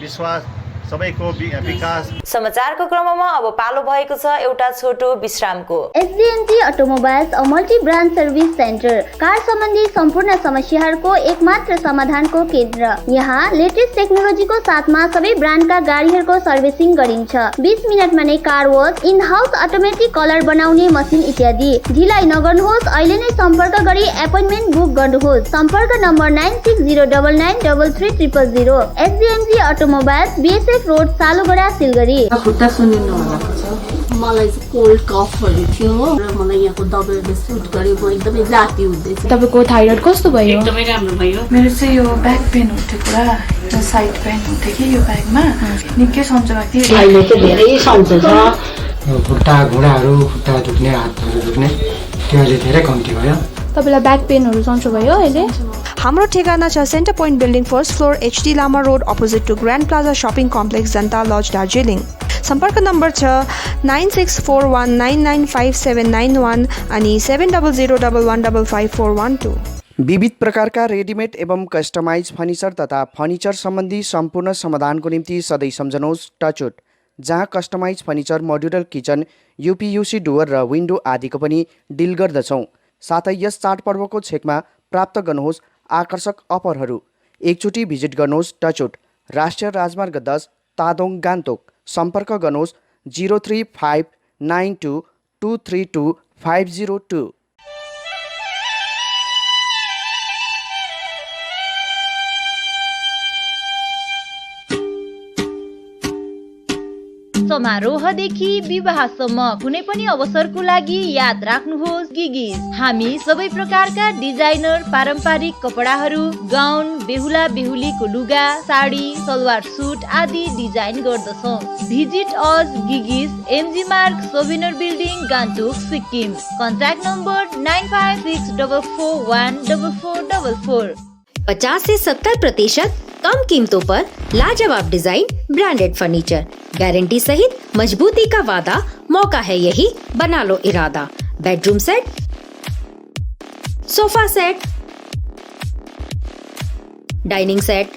विश्वास, सबैको विकास। समाचारको क्रममा अब पालो भएको छ एउटा छोटो विश्रामको। SGNG automobiles a multi brand service centre, car सम्बन्धी सम्पूर्ण समस्याहरूको एकमात्र समाधानको केन्द्र। यहाँ लेटेस्ट टेक्नोलोजीको साथमा सबै ब्रान्डका गाडीहरूको सर्भिसिङ गरिन्छ। 20 मिनेटमा नै car wash, in house automatic colour बनाउने मसिन इत्यादि। ढिलाइ नगर्नुहोस्, अहिले नै सम्पर्क गरी एपोइन्टमेन्ट बुक गर्नुहोस्। सम्पर्क number 9609993300। SGNG automobiles, BSF road, Salugara, Siliguri. खुट्टा सुनिनु भएको छ, मलाई कोल्ड कफहरू थियो र मलाई यहाँको दबाईले सुट गर्यो, म एकदमै जाती हुँदैछ। तपाईको थाइरोइड कस्तो भयो? एकदमै राम्रो भयो। मेरो चाहिँ यो ब्याक पेन हुन्थ्यो पुरा, यो साइड पेन हुन्थ्यो कि यो ब्याकमा निकै सन्चो भएको थियो। अहिले चाहिँ धेरै सन्चो छ, खुट्टा घुँडाहरू खुट्टा दुख्ने हातहरू दुख्ने त्यो अहिले धेरै कम्ती भयो। तपाईँलाई ब्याक पेनहरू सन्चो भयो अहिले? हाम्रो ठेगाना छ center point building first floor HD Lama road opposite to grand plaza shopping complex जनता लज दार्जिलिङ। सम्पर्क नम्बर छ 9641995791 अनि 7001155412। विविध प्रकारका रेडिमेड एवं कस्टमाइज फर्निचर तथा फर्निचर सम्बन्धी सम्पूर्ण समाधानको निम्ति सधैँ सम्झनुहोस् टचवुड, जहाँ customize furniture, modular kitchen, UPVC door र विन्डो आदिको पनि डिल गर्दछौँ। साथै यस चाडपर्वको छेकमा प्राप्त गर्नुहोस् आकर्षक अफरहरू। एकचोटि भिजिट गर्नुहोस् टचवुड, राष्ट्रिय राजमार्ग 10 तादोङ गान्तोक। सम्पर्क गर्नुहोस् 035922322502। समारोहदेखि विवाहसम्म कुनै पनि अवसरको लागि याद राख्नुहोस् गिगिज। हामी सबै प्रकारका डिजाइनर पारम्परिक कपडाहरू, गाउन, बेहुला बेहुलीको लुगा, साडी, सलवार सुट आदि डिजाइन गर्दछौँ। भिजिट अस गिगिज, MG Marg, souvenir building, Gangtok, Sikkim. Contact number 9564414444। 50 से 70% कम कीमतों पर लाजवाब डिजाइन, ब्रांडेड फर्नीचर, गारंटी सहित मजबूती का वादा। मौका है यही, बना लो इरादा। Bedroom set, sofa set, dining set,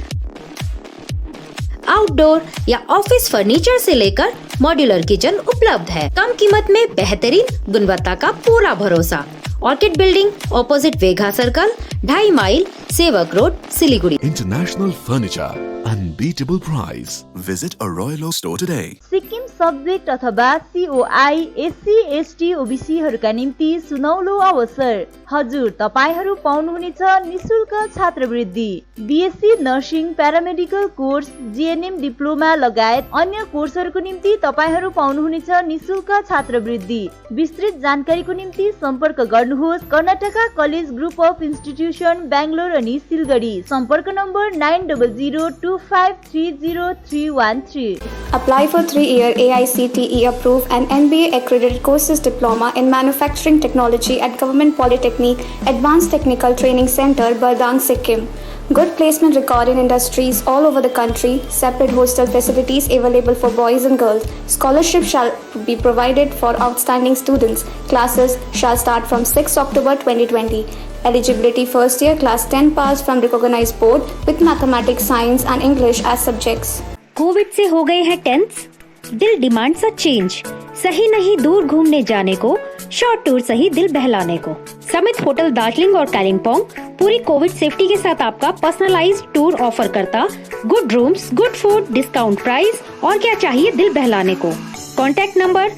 outdoor या ऑफिस फर्नीचर से लेकर मॉड्यूलर किचन उपलब्ध है। कम कीमत में बेहतरीन गुणवत्ता का पूरा भरोसा। Orchid building, opposite Vega circle, 2.5 mile, Sevoke road, Siliguri. International Furniture, unbeatable price. Visit a Royal Oak store today. Sikkim subject अथवा COI SC ST OBC हरूका निम्ति सुनौलो अवसर। हजुर, तपाईहरू पाउनुहुनेछ निशुल्क छात्रवृत्ति। BSc nursing, paramedical course, GNM diploma लगायत अन्य कोर्सहरूको निम्ति तपाईहरू पाउनुहुनेछ निशुल्क छात्रवृत्ति। विस्तृत जानकारीको निम्ति सम्पर्क गर्नुहोस् Karnataka college group of institution, Bangalore अनि सिलगढी। सम्पर्क number 9002530313। Apply for 3-year AICTE approved and NBA accredited courses diploma in manufacturing technology at Government Polytechnic Advanced Technical Training Center, Bardang, Sikkim. Good placement record in industries all over the country. Separate hostel facilities available for boys and girls. Scholarship shall be provided for outstanding students. Classes shall start from 6 October 2020. Eligibility first year class 10 pass from recognized board with mathematics, science and English as subjects. Covid से हो गए हैं tense, दिल demands a change. सही नहीं दूर घूमने जाने को, शॉर्ट टूर सही दिल बहलाने को। समित होटल दार्जिलिंग और कालिम्पोंग पूरी कोविड सेफ्टी के साथ आपका पर्सनलाइज्ड टूर ऑफर करता। Good rooms, good food, discount price और क्या चाहिए दिल बहलाने को। Contact number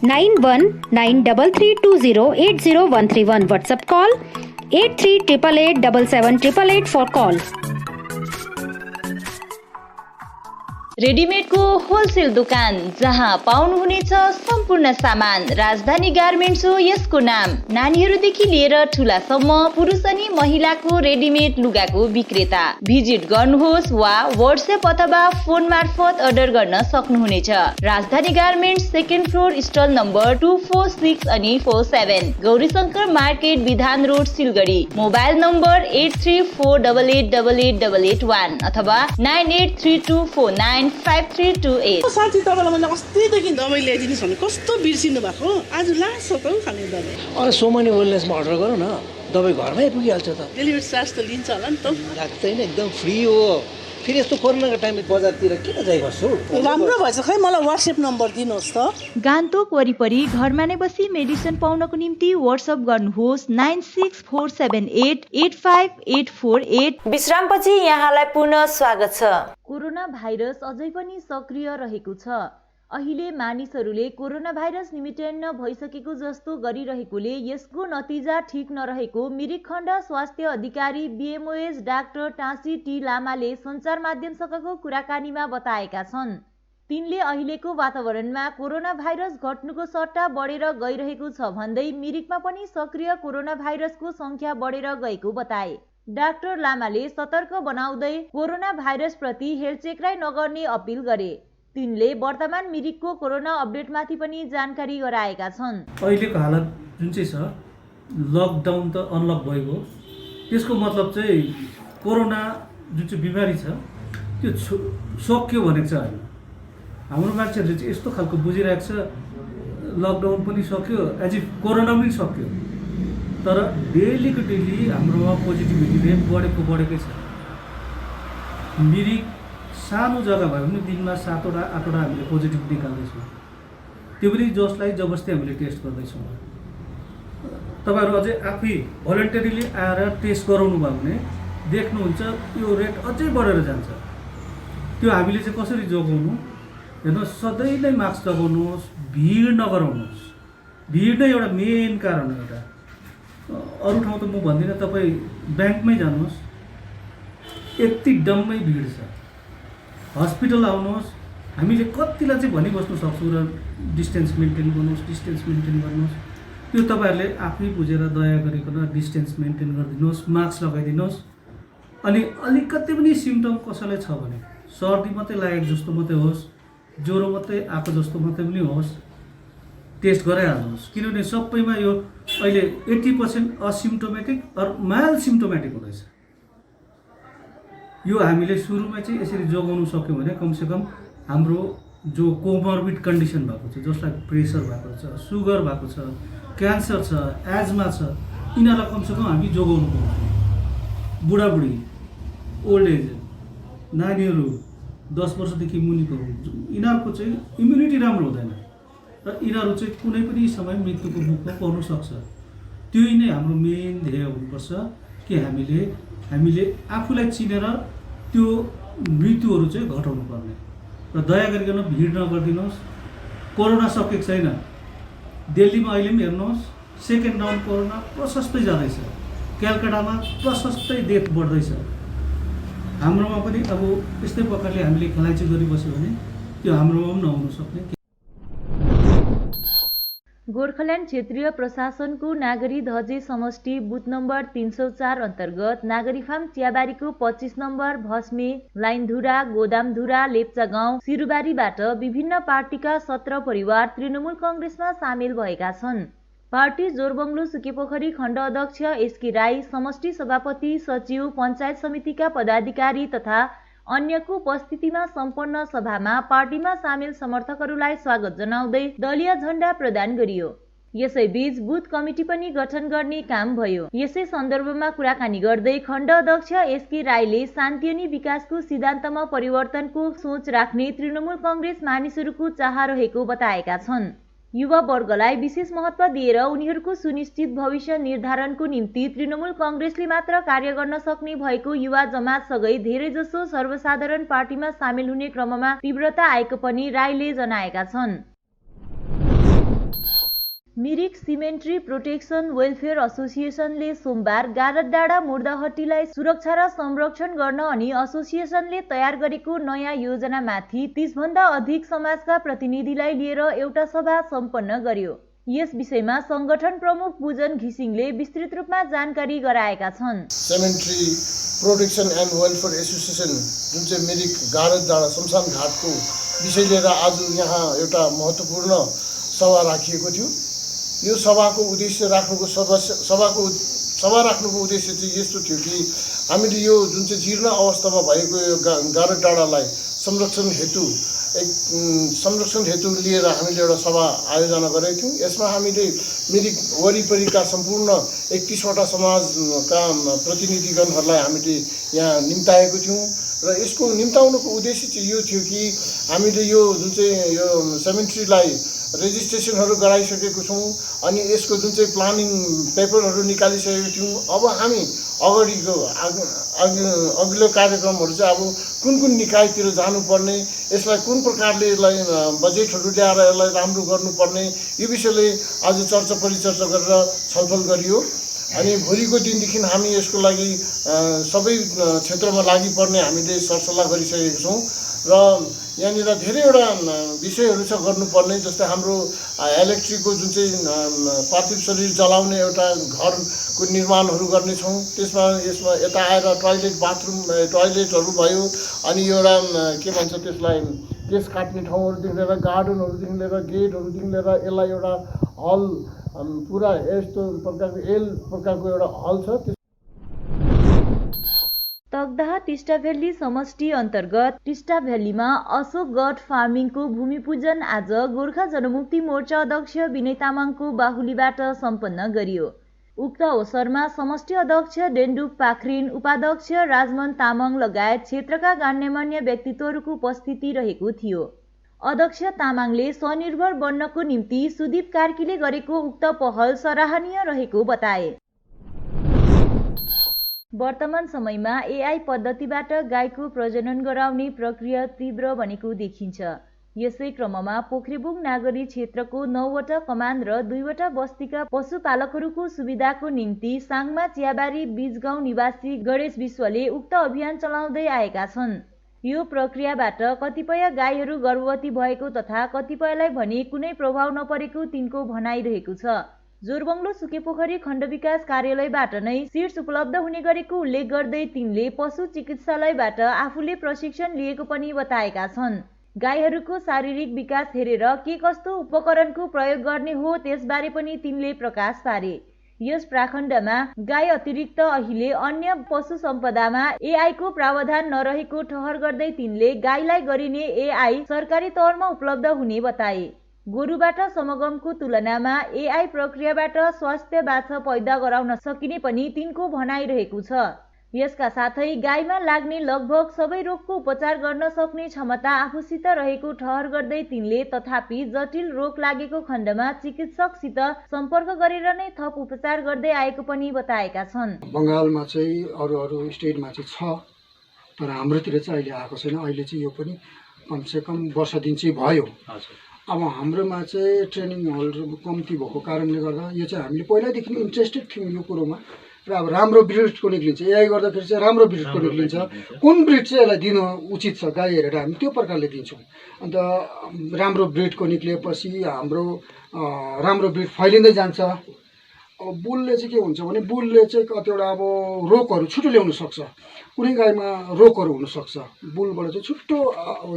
919332080131। WhatsApp call 8388877888 for call. रेडिमेडको होलसेल दोकान जहाँ पाउनुहुनेछ सम्पूर्ण सामान। राजधानी गार्मेन्ट्स हो यसको नाम। नानीहरूदेखि लिएर ठुलासम्म पुरुष अनि महिलाको रेडिमेड लुगाको विक्रेता। भिजिट गर्नुहोस् वा व्हाट्सएप अथवा फोन मार्फत अर्डर गर्न सक्नुहुनेछ। राजधानी garments, second floor, stall number 246 अनि 47, गौरीशंकर मार्केट, विधान रोड, सिलगढी। मोबाइल नम्बर 8348888881 अथवा 9832495328। साथी, तपाईँलाई मैले अस्तिदेखि दबाई ल्याइदिनुहोस् भने कस्तो बिर्सिनु भएको। आज लास्ट छ त खाने दबाई। अरे सोमनी वेलनेसमा अर्डर गरौँ न, दबाई घरमै पुगिहाल्छ त। डेलिभरी चार्ज त लिन्छ होला नि त? लाग्दैन, एकदम फ्री हो। फेरि यस्तो कोरोनाको टाइममा बजारतिर किन जाइ बस्छु। राम्रो भएछ, खै मलाई व्हाट्सएप नम्बर दिनुहोस् त। गान्तोक वरिपरि घरमा नै बसी मेडिसिन पाउनको निम्ति व्हाट्सएप गर्नुहोस् 9647885848। विश्रामपछि यहाँलाई पुनः स्वागत छ। कोरोना भाइरस अझै पनि सक्रिय रहेको छ। अहिले मानिसहरूले कोरोना भाइरस निमित्तान्न भइसकेको जस्तो गरिरहेकोले यसको नतिजा ठिक नरहेको मिरिक खण्ड स्वास्थ्य अधिकारी BMOS डाक्टर टाँसी टी लामाले सञ्चार माध्यमसँगको कुराकानीमा बताएका छन्। तिनले अहिलेको वातावरणमा कोरोना भाइरस घट्नुको सट्टा बढेर गइरहेको छ भन्दै मिरिकमा पनि सक्रिय कोरोना भाइरसको संख्या बढेर गएको बताए। डाक्टर लामाले सतर्क बनाउँदै कोरोना भाइरस प्रति हेलचेक्राइ नगर्ने अपिल गरे। तिनले वर्तमान मिरिकको कोरोना अपडेटमाथि पनि जानकारी गराएका छन्। अहिलेको हालत जुन चाहिँ छ लकडाउन त अनलक भएको त्यसको मतलब चाहिँ कोरोना जुन चाहिँ बिमारी छ त्यो सक्यो भनेको छ होइन। हाम्रो मान्छेहरूले चाहिँ यस्तो खालको बुझिरहेको छ लकडाउन पनि सक्यो एज इफ कोरोना पनि सक्यो, तर डेलीको डेली हाम्रोमा पोजिटिभिटी रेट बढेकै छ। मिरिक सानो जग्गा भयो भने दिनमा 7वटा 8वटा हामीले पोजिटिभ निकाल्दैछौँ, त्यो पनि जसलाई जबरजस्ती हामीले टेस्ट गर्दैछौँ। तपाईँहरू अझै आफै भलन्टरीली आएर टेस्ट गराउनु भयो भने देख्नुहुन्छ यो रेट अझै बढेर जान्छ। त्यो हामीले चाहिँ कसरी जोगाउनु हेर्नुहोस्, सधैँ नै मास्क लगाउनुहोस्, भिड नगराउनुहोस्। भिड नै एउटा मेन कारण हो। एउटा अरू ठाउँ त म भन्दिनँ, तपाईँ ब्याङ्कमै जानुहोस् यति डम्मै भिड छ। हस्पिटल आउनुहोस्, हामीले कतिलाई चाहिँ भनिबस्नु सक्छौँ र डिस्टेन्स मेन्टेन गर्नुहोस्। त्यो तपाईँहरूले आफै बुझेर दया गरिकन डिस्टेन्स मेन्टेन गरिदिनुहोस्, मास्क लगाइदिनुहोस्। अनि अलिकति पनि सिम्टम कसैलाई छ भने सर्दी मात्रै लागेको जस्तो मात्रै होस्, ज्वरो मात्रै आएको जस्तो मात्रै पनि होस्, टेस्ट गराइहाल्नुहोस्। किनभने सबैमा यो अहिले 80% असिम्टोमेटिक अर माइल्ड सिम्टोमेटिक हुँदैछ। यो हामीले सुरुमा चाहिँ यसरी जोगाउनु सक्यौँ भने कमसेकम हाम्रो जो कोमर्बिड कन्डिसन भएको छ, जसलाई प्रेसर भएको छ, सुगर भएको छ, क्यान्सर छ, एजमा छ, यिनीहरूलाई कमसेकम हामी जोगाउनु पर्छ। बुढाबुढी, ओल्ड एज, नानीहरू 10 वर्षदेखि मुनिको यिनीहरूको चाहिँ इम्युनिटी राम्रो हुँदैन र यिनीहरू चाहिँ कुनै पनि समय मृत्युको मुखमा पर्न सक्छ। त्यो नै हाम्रो मेन ध्येय हुनुपर्छ कि हामीले आफूलाई चिनेर त्यो मृत्युहरू चाहिँ घटाउनु पर्ने। र दया गरिकन भिड नगरिदिनुहोस्। कोरोना सकेको छैन, दिल्लीमा अहिले पनि हेर्नुहोस् सेकेन्ड राउन्ड कोरोना प्रशस्तै जाँदैछ, कलकत्तामा प्रशस्तै डेथ बढ्दैछ। हाम्रोमा पनि अब यस्तै प्रकारले हामीले खेलाइँची गरिबस्यो भने त्यो हाम्रोमा पनि नहुन सक्ने। गोर्खाल्यान्ड क्षेत्रीय प्रशासनको नागरी धजे समष्टि बुथ नम्बर 304 अन्तर्गत नागरी फार्म चियाबारीको 25 नम्बर भस्मे, लाइनधुरा, गोदामधुरा, लेप्चा गाउँ, सिरुबारीबाट विभिन्न पार्टीका 17 परिवार तृणमूल कङ्ग्रेसमा सामेल भएका छन्। पार्टी जोरबङ्गलो सुकेपोखरी खण्ड अध्यक्ष एसके राई, समष्टि सभापति, सचिव, पञ्चायत समितिका पदाधिकारी तथा अन्यको उपस्थितिमा सम्पन्न सभामा पार्टीमा सामेल समर्थकहरूलाई स्वागत जनाउँदै दलीय झण्डा प्रदान गरियो। यसैबीच बुथ कमिटी पनि गठन गर्ने काम भयो। यसै सन्दर्भमा कुराकानी गर्दै खण्ड अध्यक्ष एसके राईले शान्ति अनि विकासको सिद्धान्तमा परिवर्तनको सोच राख्ने तृणमूल कङ्ग्रेस मानिसहरूको चाह रहेको बताएका छन्। युवा वर्गलाई विशेष महत्त्व दिएर उनीहरूको सुनिश्चित भविष्य निर्धारणको निम्ति तृणमूल कङ्ग्रेसले मात्र कार्य गर्न सक्ने भएको युवा जमातसँगै धेरैजसो सर्वसाधारण पार्टीमा सामेल हुने क्रममा तीव्रता आएको पनि राईले जनाएका छन्। मिरिक सिमेन्ट्री प्रोटेक्सन वेलफेयर एसोसिएसनले सोमबार गारतडाँडा मुर्दाहट्टीलाई सुरक्षा र संरक्षण गर्न अनि एसोसिएसनले तयार गरेको नयाँ योजनामाथि 30 भन्दा अधिक समाजका प्रतिनिधिलाई लिएर एउटा सभा सम्पन्न गर्यो। यस विषयमा संगठन प्रमुख बुजन घिसिङले विस्तृत रूपमा जानकारी गराएका छन्। सिमेन्ट्री प्रोटेक्सन एन्ड वेलफेयर एसोसिएसन जुन चाहिँ मिरिक गारतडाँडा शमशान घाटको विषय लिएर आज यहाँ एउटा महत्त्वपूर्ण सभा राखिएको थियो। यो सभाको उद्देश्य राख्नुको उद्देश्य चाहिँ यस्तो थियो कि हामीले यो जुन चाहिँ जीर्ण अवस्थामा भएको यो गारतडाँडालाई संरक्षण हेतु लिएर हामीले एउटा सभा आयोजना गरेका थियौँ। यसमा हामीले मिरिक वरिपरिका सम्पूर्ण 31वटा समाजका प्रतिनिधिगणहरूलाई हामीले यहाँ निम्ताएको थियौँ र यसको निम्ताउनुको उद्देश्य चाहिँ यो थियो कि हामीले यो जुन चाहिँ यो सेमेन्ट्रीलाई रेजिस्ट्रेसनहरू गराइसकेको छौँ अनि यसको जुन चाहिँ प्लानिङ पेपरहरू निकालिसकेको थियौँ। अब हामी अघिल्लो कार्यक्रमहरू चाहिँ अब कुन निकायतिर जानुपर्ने, यसलाई कुन प्रकारले यसलाई बजेटहरू ल्याएर यसलाई राम्रो गर्नुपर्ने यो विषयले आज चर्चा परिचर्चा गरेर छलफल गरियो। अनि भोलिको दिनदेखि हामी यसको लागि सबै क्षेत्रमा लागि पर्ने हामीले सरसल्लाह गरिसकेका छौँ र यहाँनिर धेरैवटा विषयहरू छ गर्नुपर्ने। जस्तै हाम्रो इलेक्ट्रिकको जुन चाहिँ पार्थिव शरीर जलाउने एउटा घरको निर्माणहरू गर्नेछौँ। यसमा यता आएर टोयलेटहरू भयो अनि एउटा के भन्छ त्यसलाई केस काट्ने ठाउँहरूदेखि लिएर गार्डनहरूदेखि लिएर गेटहरूदेखि लिएर यसलाई एउटा हल पुरा यस्तो प्रकारको एउटा हल छ। तकदाह टिस्टा भ्याली समष्टि अन्तर्गत टिस्टा भ्यालीमा अशोक गठ फार्मिङको भूमि पूजन आज गोर्खा जनमुक्ति मोर्चा अध्यक्ष विनय तामाङको बाहुलीबाट सम्पन्न गरियो। उक्त अवसरमा समष्टि अध्यक्ष डेन्डुप पाखरिन, उपाध्यक्ष राजमन तामाङ लगायत क्षेत्रका गण्यमान्य व्यक्तित्वहरूको उपस्थिति रहेको थियो। अध्यक्ष तामाङले स्वनिर्भर बन्नको निम्ति सुदीप कार्कीले गरेको उक्त पहल सराहनीय रहेको बताए। वर्तमान समयमा एआई पद्धतिबाट गाईको प्रजनन गराउने प्रक्रिया तीव्र बनेको देखिन्छ। यसै क्रममा पोख्रेबुङ नागरी क्षेत्रको 9वटा कमान र 2वटा बस्तीका पशुपालकहरूको सुविधाको निम्ति साङमा चियाबारी बीजगाउँ निवासी गणेश विश्वले उक्त अभियान चलाउँदै आएका छन्। यो प्रक्रियाबाट कतिपय गाईहरू गर्भवती भएको तथा कतिपयलाई भने कुनै प्रभाव नपरेको तिनको भनाइरहेको छ। जोरबङ्गलो सुकेपोखरी खण्ड विकास कार्यालयबाट नै सिड्स उपलब्ध हुने गरेको उल्लेख गर्दै तिनले पशु चिकित्सालयबाट आफूले प्रशिक्षण लिएको पनि बताएका छन्। गाईहरूको शारीरिक विकास हेरेर के कस्तो उपकरणको प्रयोग गर्ने हो त्यसबारे पनि तिनले प्रकाश पारे। यस प्राखण्डमा गाई अतिरिक्त अहिले अन्य पशु सम्पदामा एआई को प्रावधान नरहेको ठहर गर्दै तिनले गाईलाई गरिने एआई सरकारी तौरमा उपलब्ध हुने बताए। गोरुबाट समगमको तुलनामा एआई प्रक्रियाबाट स्वास्थ्य बाछा पैदा गराउन सकिने पनि तिनको भनाइरहेको छ। यसका साथै गाईमा लाग्ने लगभग सबै रोगको उपचार गर्न सक्ने क्षमता आफूसित रहेको ठहर गर्दै तिनले तथापि जटिल रोग लागेको खण्डमा चिकित्सकसित सम्पर्क गरेर नै थप उपचार गर्दै आएको पनि बताएका छन्। बङ्गालमा चाहिँ अरू स्टेटमा चाहिँ छ, तर हाम्रोतिर चाहिँ अहिले आएको छैन। अहिले चाहिँ यो पनि कमसेकम वर्ष दिन चाहिँ भयो। अब हाम्रोमा चाहिँ ट्रेनिङ हलहरू कम्ती भएको कारणले गर्दा यो चाहिँ हामीले पहिल्यैदेखि इन्ट्रेस्टेड थियौँ यो कुरोमा र अब राम्रो ब्रिडको निक्लिन्छ। एआई गर्दाखेरि चाहिँ राम्रो ब्रिडको निक्लिन्छ। कुन ब्रिड चाहिँ यसलाई दिनु उचित छ गाई हेरेर हामी त्यो प्रकारले दिन्छौँ। अन्त राम्रो ब्रिडको निक्लिएपछि हाम्रो राम्रो ब्रिड फैलिँदै जान्छ। अब बुलले चाहिँ के हुन्छ भने बुलले चाहिँ कतिवटा अब रोगहरू छिटो ल्याउन सक्छ। कुनै गाईमा रोगहरू हुनसक्छ, बुलबाट चाहिँ छिट्टो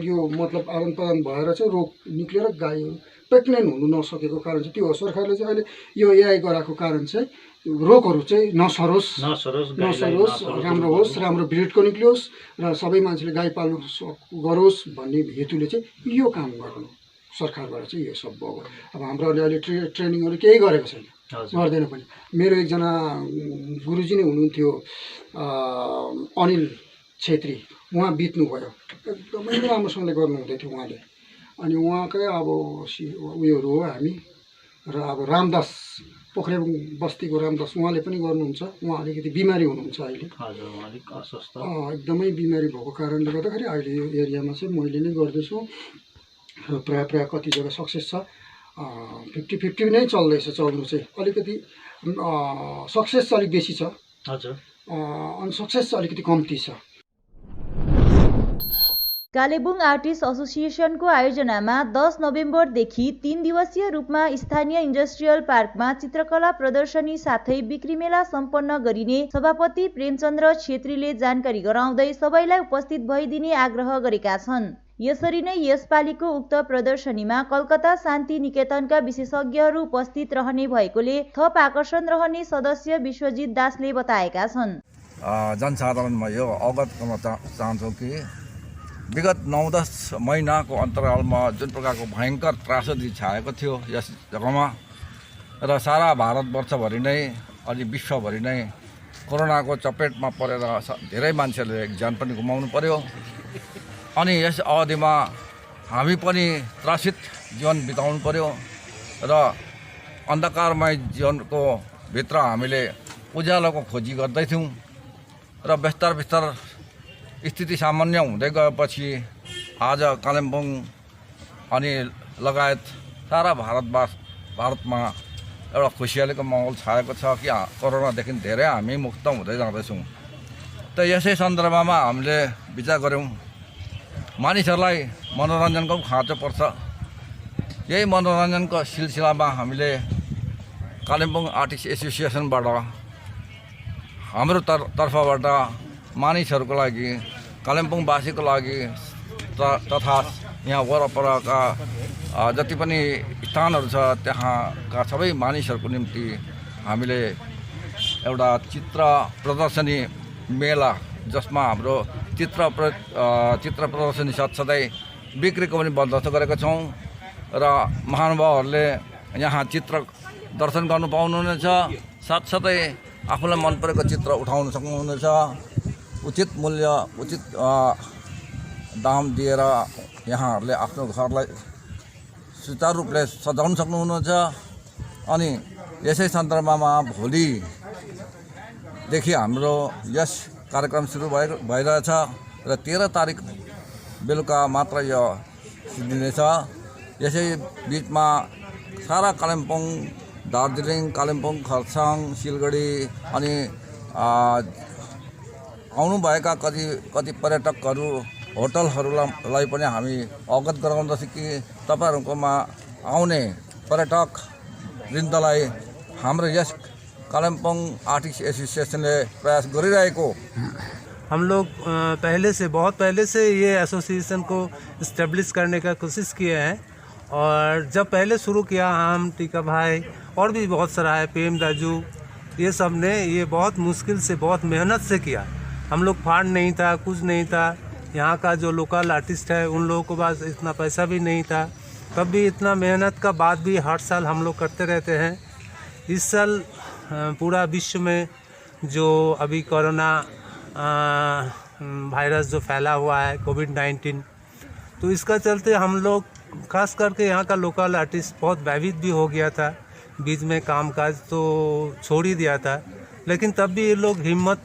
यो मतलब आदान प्रदान भएर चाहिँ रोग निक्लेर गाईहरू प्रेग्नेन्ट हुनु नसकेको कारण चाहिँ त्यो हो। सरकारले चाहिँ अहिले यो एआई गराएको कारण चाहिँ रोगहरू चाहिँ नसरोस्, राम्रो होस्, राम्रो ब्रिडको निक्लियोस् र सबै मान्छेले गाई पाल्नु गरोस् भन्ने हेतुले चाहिँ यो काम गर्नु सरकारबाट चाहिँ यो सब भयो। अब हाम्रो अहिले ट्रेनिङहरू केही गरेको छैन, गर्दैन पनि। मेरो एकजना गुरुजी नै हुनुहुन्थ्यो अनिल छेत्री, उहाँ बित्नुभयो। एकदमै राम्रोसँगले गर्नुहुँदै थियो उहाँले। अनि उहाँकै अब उयोहरू हो हामी। र अब रामदास पोखरेबुङ बस्तीको रामदास उहाँले पनि गर्नुहुन्छ। उहाँ अलिकति बिमारी हुनुहुन्छ अहिले, एकदमै बिमारी भएको कारणले गर्दाखेरि अहिले यो एरियामा चाहिँ मैले नै गर्दैछु। र प्रायः कति जग्गा सक्सेस छ, 50-50 नै चल्दैछ। चल्नु चाहिँ अलिकति सक्सेस चाहिँ अलिक बेसी छ, अनसक्सेस चाहिँ अलिकति कम्ती छ। कालेबुङ आर्टिस्ट एसोसिएसनको आयोजनामा 10 नोभेम्बरदेखि 3 दिवसीय रूपमा स्थानीय इन्डस्ट्रियल पार्कमा चित्रकला प्रदर्शनी साथै बिक्री मेला सम्पन्न गरिने सभापति प्रेमचन्द्र छेत्रीले जानकारी गराउँदै सबैलाई उपस्थित भइदिने आग्रह गरेका छन्। यसरी नै यसपालिको उक्त प्रदर्शनीमा कलकत्ता शान्ति निकेतनका विशेषज्ञहरू उपस्थित रहने भएकोले थप आकर्षण रहने सदस्य विश्वजित दासले बताएका छन्। जनसाधारणमा यो अवगत गर्न चाहन्छौँ कि विगत 9-10 महिनाको अन्तरालमा जुन प्रकारको भयङ्कर त्रासदी छाएको थियो यस जग्गामा र सारा भारतवर्षभरि नै अनि विश्वभरि नै कोरोनाको चपेटमा परेर धेरै मान्छेहरूले ज्यान पनि गुमाउनु पर्यो। अनि यस अवधिमा हामी पनि त्रासित जीवन बिताउनु पर्यो र अन्धकारमय जीवनको भित्र हामीले उज्यालोको खोजी गर्दैथ्यौँ र बिस्तार स्थिति सामान्य हुँदै गएपछि आज कालिम्पोङ अनि लगायत सारा भारतमा एउटा खुसियालीको माहौल छाएको छ कि कोरोनादेखि धेरै हामी मुक्त हुँदै जाँदैछौँ। त यसै सन्दर्भमा हामीले विचार गऱ्यौँ मानिसहरूलाई मनोरञ्जनको खाँचो पर्छ। यही मनोरञ्जनको सिलसिलामा हामीले कालिम्पोङ आर्टिस्ट एसोसिएसनबाट हाम्रो तर्फबाट मानिसहरूको लागि कालिम्पोङवासीको लागि तथा यहाँ वरपरका जति पनि स्थानहरू छ त्यहाँका सबै मानिसहरूको निम्ति हामीले एउटा चित्र प्रदर्शनी मेला जसमा हाम्रो चित्र प्रदर्शनी साथसाथै बिक्रीको पनि बन्दोबस्त गरेका छौँ र महानुभावहरूले यहाँ चित्र दर्शन गर्नु पाउनुहुनेछ। साथसाथै आफूलाई मन परेको चित्र उठाउन सक्नुहुनेछ। उचित मूल्य उचित दाम दिएर यहाँहरूले आफ्नो घरलाई सुचारू रूपले सजाउन सक्नुहुनेछ। अनि यसै सन्दर्भमा भोलिदेखि हाम्रो यस कार्यक्रम सुरु भइरहेछ र 13 तारिक बेलुका मात्र यो सिद्धिनेछ। यसै बिचमा सारा कालिम्पोङ, दार्जिलिङ, कालिम्पोङ, खरसाङ, सिलगढी अनि आउनुभएका कति पर्यटकहरू होटलहरूलाई पनि हामी अवगत गराउँदछौँ कि तपाईँहरूकोमा आउने पर्यटक वृन्दलाई हाम्रो यस कालिम्पोङ आर्टिस्ट एसोसिएसनले प्रयास गरिरहेको। हम लोग बहुत पहले से ये एसोसिएशन को इस्टेब्लिश करने का कोशिश किए हैं और जब पहले शुरू किया हम टीका भाई और भी बहुत सारा है प्रेम दाजू ये सब ने ये बहुत मुश्किल से बहुत मेहनत से किया। हम लोग फंड नहीं था, कुछ नहीं था। यहाँ का जो लोकल आर्टिस्ट है उन लोगों के पास इतना पैसा भी नहीं था। तब भी इतना मेहनत का बाद भी हर साल हम लोग करते रहते हैं। इस साल पूरा विश्व में जो अभी कोरोना वायरस जो फैला हुआ है कोविड-19, तो इसका चलते हम लोग खास करके यहाँ का लोकल आर्टिस्ट बहुत भयभीत भी हो गया था। बीच में कामकाज तो छोड़ ही दिया था, लेकिन तब भी ये लोग हिम्मत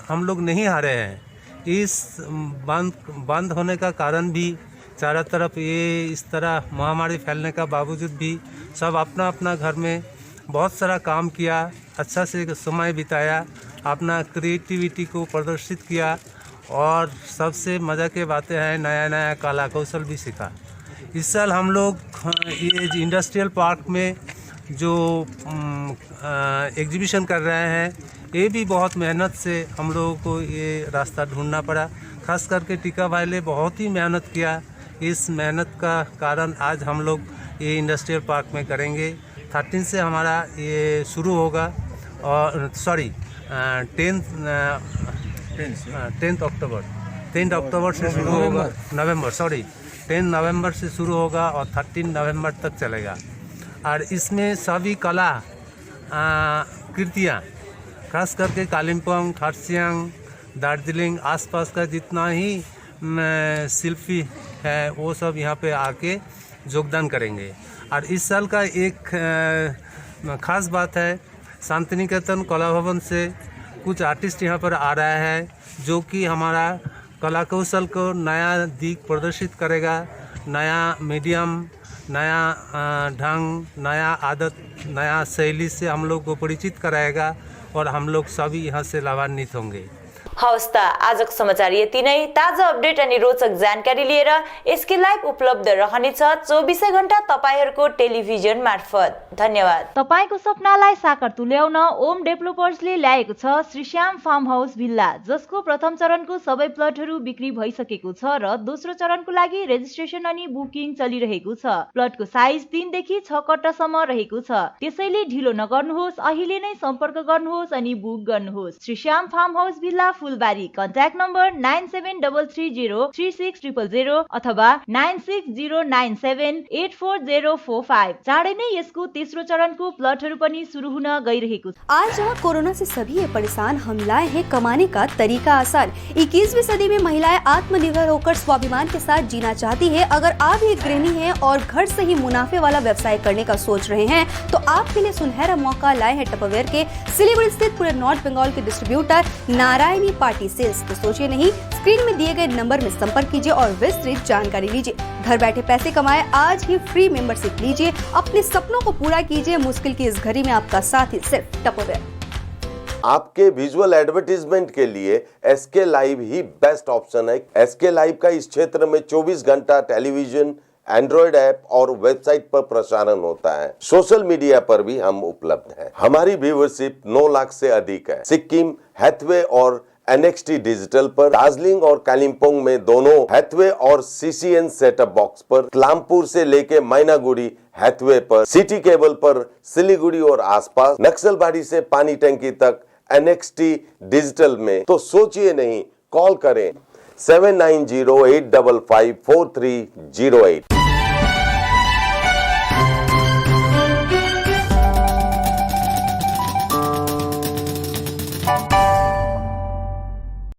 हम लोग नहीं हारे हैं। इस बंद होने का कारण भी चारों तरफ ये इस तरह महामारी फैलने का बावजूद भी सब अपना अपना घर में बहुत सारा काम किया, अच्छा से समय बिताया, अपना क्रिएटिविटी को प्रदर्शित किया और सबसे मज़ा की बातें हैं नया नया कला कौशल भी सीखा। इस साल हम लोग ये इंडस्ट्रियल पार्क में जो एग्जीबिशन कर रहे हैं ये भी बहुत मेहनत से हम लोगों को ये रास्ता ढूंढना पड़ा। खास करके टीका भाई ने बहुत ही मेहनत किया। इस मेहनत का कारण आज हम लोग ये इंडस्ट्रियल पार्क में करेंगे। 13 से हमारा ये शुरू होगा और 10 अक्टूबर से शुरू होगा, 10 नवंबर से शुरू होगा और 13 नवंबर तक चलेगा। और इसमें सभी कला कृतियाँ खास करके कालिम्पोंग, खरसाङ, दार्जिलिंग आसपास का जितना ही शिल्पी है वो सब यहाँ पे आके योगदान करेंगे। और इस साल का एक ख़ास बात है, शांतिनिकेतन कला भवन से कुछ आर्टिस्ट यहाँ पर आ रहा है जो कि हमारा कला कौशल को नया दिख प्रदर्शित करेगा। नया मीडियम, नया ढंग, नया आदत, नया शैली से हम लोग को परिचित कराएगा और हम लोग सभी यहाँ से लाभान्वित होंगे। हवस् त आजको समाचार यति नै। ताजा अपडेट अनि रोचक जानकारी लिएर एसके लाइभ उपलब्ध रहनेछ 24 घण्टा तपाईहरुको टेलिभिजन मार्फत। धन्यवाद। तपाईको सपनालाई साकार तुल्याउन ओम डेभलपर्सले ल्याएको छ श्रीश्याम फार्म हाउस भिल्ला, जसको प्रथम चरणको सबै प्लटहरू बिक्री भइसकेको छ र दोस्रो चरणको लागि रेजिस्ट्रेसन अनि बुकिङ चलिरहेको छ। प्लटको साइज 3 देखि 6 कट्टासम्म रहेको छ, त्यसैले ढिलो नगर्नुहोस्, अहिले नै सम्पर्क गर्नुहोस् अनि बुक गर्नुहोस्। श्रीश्याम फार्म हाउस भिल्ला फुलबारी। कन्ट्याक्ट नम्बर 9733036000 अथवा 9609784045। चाँडै नै यसको तेस्रो चरणको प्लटहरू पनि सुरु हुन गइरहेको छ। आज जहाँ कोरोना से सभी है परेशान, हम लाए हैं कमाने का तरीका आसान। 21वीं सदी में महिलाएं आत्मनिर्भर होकर स्वाभिमान के साथ जीना चाहती है। अगर आप एक गृहिणी हैं और घर से ही मुनाफे वाला व्यवसाय करने का सोच रहे हैं तो आपके लिए सुनहरा मौका लाए हैं टपरवेयर के सिलीगुड़ी स्थित पूरे नॉर्थ बंगाल के डिस्ट्रीब्यूटर नारायणी पार्टी सेल्स। तो सोचिए नहीं, स्क्रीन में दिए गए नंबर में संपर्क कीजिए और विस्तृत जानकारी लीजिए। घर बैठे पैसे कमाए, आज ही फ्री मेंबरशिप लीजिए, अपने सपनों को पूरा कीजिए। मुश्किल की इस घड़ी में आपका साथ ही सिर्फ टपरवेयर। आपके विजुअल एडवर्टीजमेंट के लिए एसके लाइव ही बेस्ट ऑप्शन है। एसके लाइव का इस क्षेत्र में 24 घंटा टेलीविजन, एंड्रॉइड ऐप और वेबसाइट पर प्रसारण होता है। सोशल मीडिया पर भी हम उपलब्ध हैं। हमारी व्यूवरशिप 9 लाख से अधिक है। सिक्किम, हैथवे और NXT डिजिटल पर, दार्जिलिंग और कालिम्पोंग में दोनों हैथवे और CCN सेटअप बॉक्स पर, कलामपुर से लेके मैनागुड़ी हैथवे पर, सिटी केबल पर सिलीगुड़ी और आसपास, नक्सलबाड़ी से पानी टंकी तक NXT डिजिटल में। तो सोचिए नहीं, कॉल करें 7908554308।